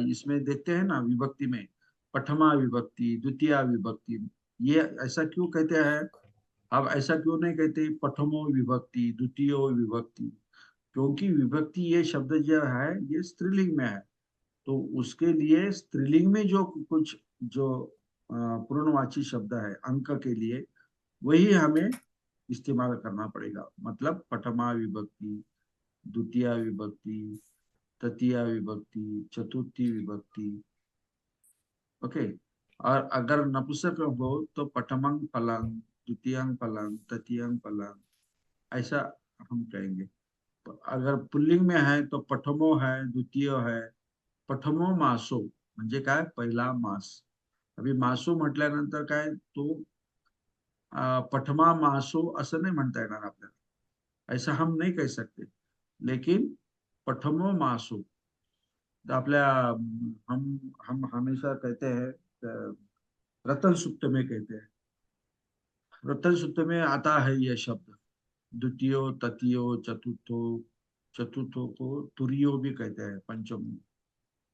Speaker 1: इसमें देखते हैं ना विभक्ति में, पठमा विभक्ति, द्वितीया विभक्ति। ये ऐसा क्यों कहते हैं? अब ऐसा क्यों नहीं कहते पठमो विभक्ति, द्वितीयो विभक्ति? क्योंकि विभक्ति ये शब्द जो है ये स्त्रीलिंग में है, तो उसके लिए स्त्रीलिंग में जो कुछ जो पूर्णवाची शब्द है अंक के लिए, वही हमें इस्तेमाल करना पड़ेगा। मतलब पठमा विभक्ति, द्वितीया विभक्ति, तृतीया विभक्ति, चतुर्थी विभक्ति। ओके। और अगर नपुंसक हो तो पठमंग फलंग, द्वितीयंग फलंग, तृतीयंग फलंग, ऐसा हम कहेंगे। तो अगर पुल्लिंग में है तो पठमो है, द्वितीय है, पठमो मासो म्हणजे काय, पहिला मास। अभी मासो म्हटल्यानंतर काय तो पठमा मासो असं नाही म्हणता येणार आपल्याला, ऐसा हम नहीं कह सकते। लेकिन पठमो मासो तो आपल्या हम हमेशा कहते हैं रतन सूक्त में कहते हैं, रतन सूक्त में आता है ये शब्द। द्वितीयो, तृतीयो, चतुर्थो, चतुर्थो को तुरियो भी कहते हैं, पंचम।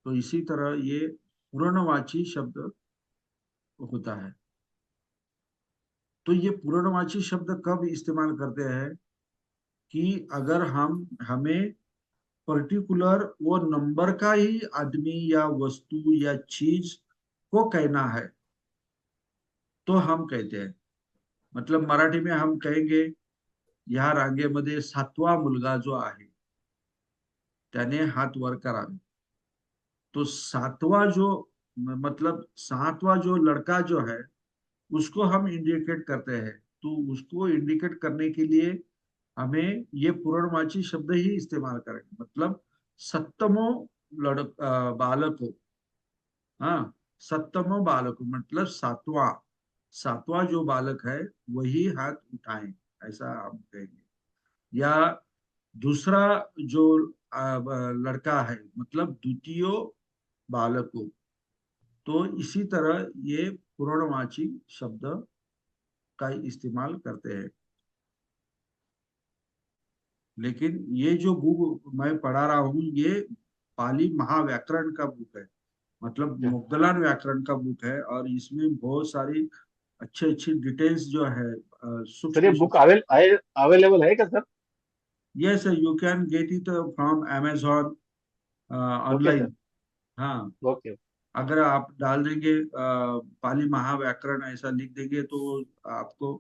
Speaker 1: तो इसी तरह ये पूर्णवाची शब्द होता है। तो ये पूर्णवाची शब्द कब इस्तेमाल करते हैं कि अगर हमें पर्टिकुलर वो नंबर का ही आदमी या वस्तु या चीज को कहना है, तो हम कहते हैं। मतलब मराठी में हम कहेंगे या रांगेमध्ये 7वा मुलगा जो आहे त्याने हात वर करावे। तो 7वां जो मतलब 7वां जो लड़का जो है उसको हम इंडिकेट करते हैं। तो उसको इंडिकेट करने के लिए हमें ये पूर्णवाची शब्द ही इस्तेमाल करेंगे। मतलब सप्तमो बालक हो, हाँ, सप्तमो बालक मतलब 7वां जो बालक है वही हाथ उठाएं, ऐसा हम कहेंगे। या दूसरा जो लड़का है मतलब द्वितीय बालक हो। तो इसी तरह ये पूर्णवाची शब्द का इस्तेमाल करते हैं। लेकिन ये जो बुक मैं पढ़ा रहा हूँ ये पाली महाव्याकरण का बुक है, मतलब
Speaker 3: अच्छा।
Speaker 1: मुद्गलान व्याकरण का बुक है, और इसमें बहुत सारी अच्छी अच्छी डिटेल्स जो है
Speaker 3: सर ये
Speaker 1: सूक्ष्म
Speaker 3: बुक
Speaker 1: सूक्ष्म।
Speaker 3: अवेलेबल है क्या sir?
Speaker 1: Yes you can get it from Amazon
Speaker 3: okay sir.
Speaker 1: Online. हाँ,
Speaker 3: ओके।
Speaker 1: अगर आप डाल देंगे पाली महाव्याकरण ऐसा लिख देंगे तो आपको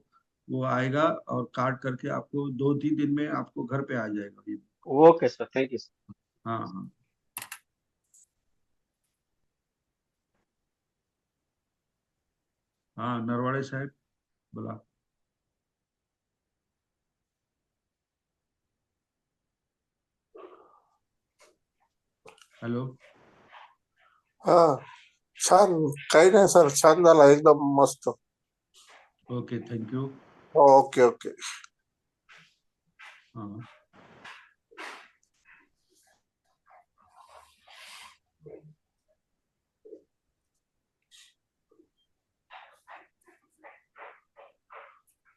Speaker 1: वो आएगा, और काट करके आपको 2-3 दिन में आपको घर पे आ जाएगा ये।
Speaker 3: Okay sir, thank you sir.
Speaker 1: हाँ हाँ हाँ, नरवाड़े साहब बोला। हेलो।
Speaker 4: हा, छान. काही नाही सर, छान झाला, एकदम मस्त.
Speaker 1: Okay, thank you.
Speaker 4: Okay okay.
Speaker 1: हाँ,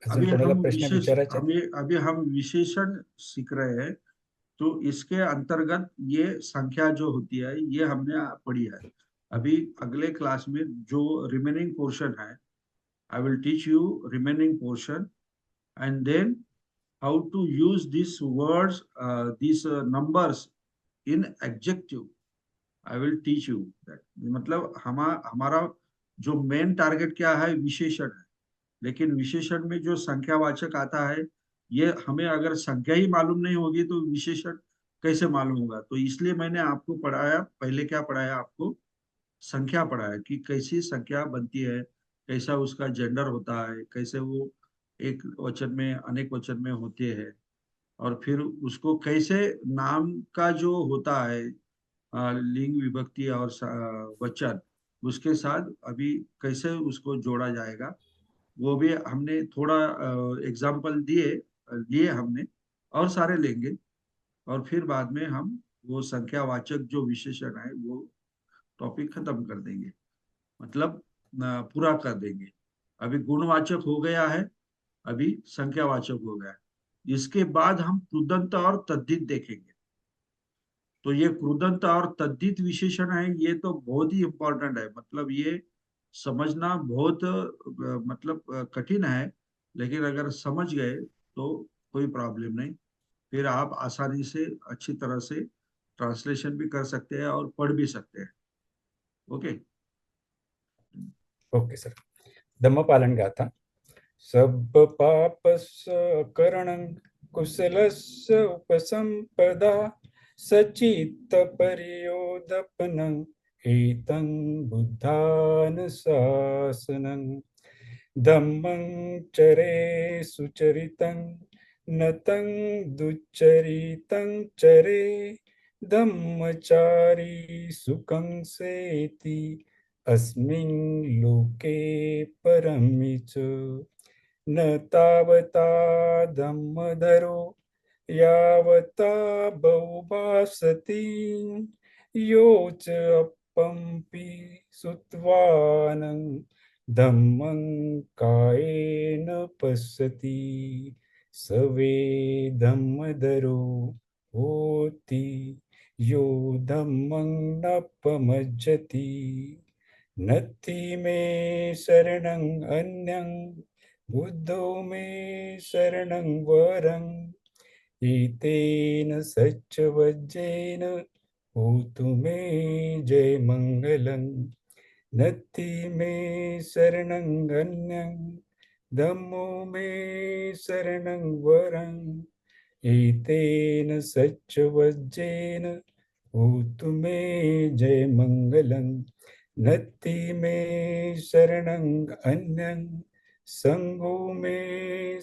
Speaker 2: अजून कोणाला प्रश्न विचारायचे?
Speaker 1: अभी हम विशेषण सीख रहे हैं। तो इसके अंतर्गत ये संख्या जो होती है ये हमने पढ़ी है। अभी अगले क्लास में जो रिमेनिंग पोर्शन है, I will teach you remaining portion, and then how to use these words, these numbers in adjective. I will teach you that. मतलब हमारा जो मेन टारगेट क्या है, विशेषण है। लेकिन विशेषण में जो संख्यावाचक आता है, ये हमें अगर संख्या ही मालूम नहीं होगी तो विशेषण कैसे मालूम होगा। तो इसलिए मैंने आपको पढ़ाया, पहले क्या पढ़ाया आपको, संख्या पढ़ाया कि कैसी संख्या बनती है, कैसा उसका जेंडर होता है, कैसे वो एक वचन में अनेक वचन में होते हैं, और फिर उसको कैसे नाम का जो होता है लिंग विभक्ति और वचन, उसके साथ अभी कैसे उसको जोड़ा जाएगा, वो भी हमने थोड़ा एग्जाम्पल लिए हमने, और सारे लेंगे। और फिर बाद में हम वो संख्यावाचक जो विशेषण है वो टॉपिक खत्म कर देंगे, मतलब पूरा कर देंगे। अभी गुणवाचक हो गया है, अभी संख्यावाचक हो गया है। इसके बाद हम कृदंत और तद्धित देखेंगे। तो ये कृदंत और तद्धित विशेषण है, ये तो बहुत ही इंपॉर्टेंट है। मतलब ये समझना बहुत मतलब कठिन है, लेकिन अगर समझ गए तो कोई प्रॉब्लम नहीं। फिर आप आसानी से अच्छी तरह से ट्रांसलेशन भी कर सकते हैं और पढ़ भी सकते हैं। ओके।
Speaker 2: Okay sir. धम्मपालन गाथा। सब पापस् करणं कुशलस्य उपसंपदा सचित्त पर्योदपनं एतं बुद्धानुशासनं धम्मं चरे सुचरितं नतं दुच्चरितं चरे धम्मचारी सुखं सेति अस्मिन् लोके परमि च न तावता धम्मधरो यावता बहुभासति यो च अपम्पि सुत्वानं धम्मं कायेन पश्यति स वे धम्मधरो होति यो धम्मं नपमज्जति। नत्थि मे शरणं अन्यं बुद्धो मे शरणं वरं एतेन सच्चवज्जेन होतु मे जयमङ्गलं। नत्थि मे शरणं अन्यं धम्मो मे शरणं वरं एतेन सच्चवज्जेन होतु मे जयमङ्गलं। नत्थि मे शरणं अन्यं संगो मे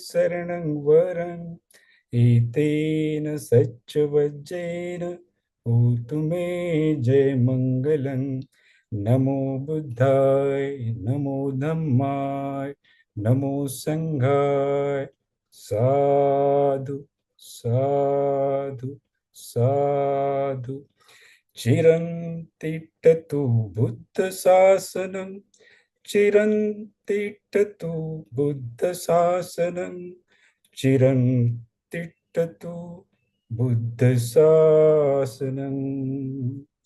Speaker 2: शरणं वरं एतेन सच्चवज्जेन होतु मे जयमङ्गलं। नमो बुद्धाय नमो धम्माय नमो संघाय। साधु साधु साधु। चिरं तिष्ठतु बुद्ध शासनं चिरं तिष्ठतु बुद्ध शासनं चिरं तिष्ठतु बुद्ध शासनं।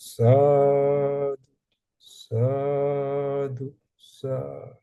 Speaker 2: साधु साधु साधु।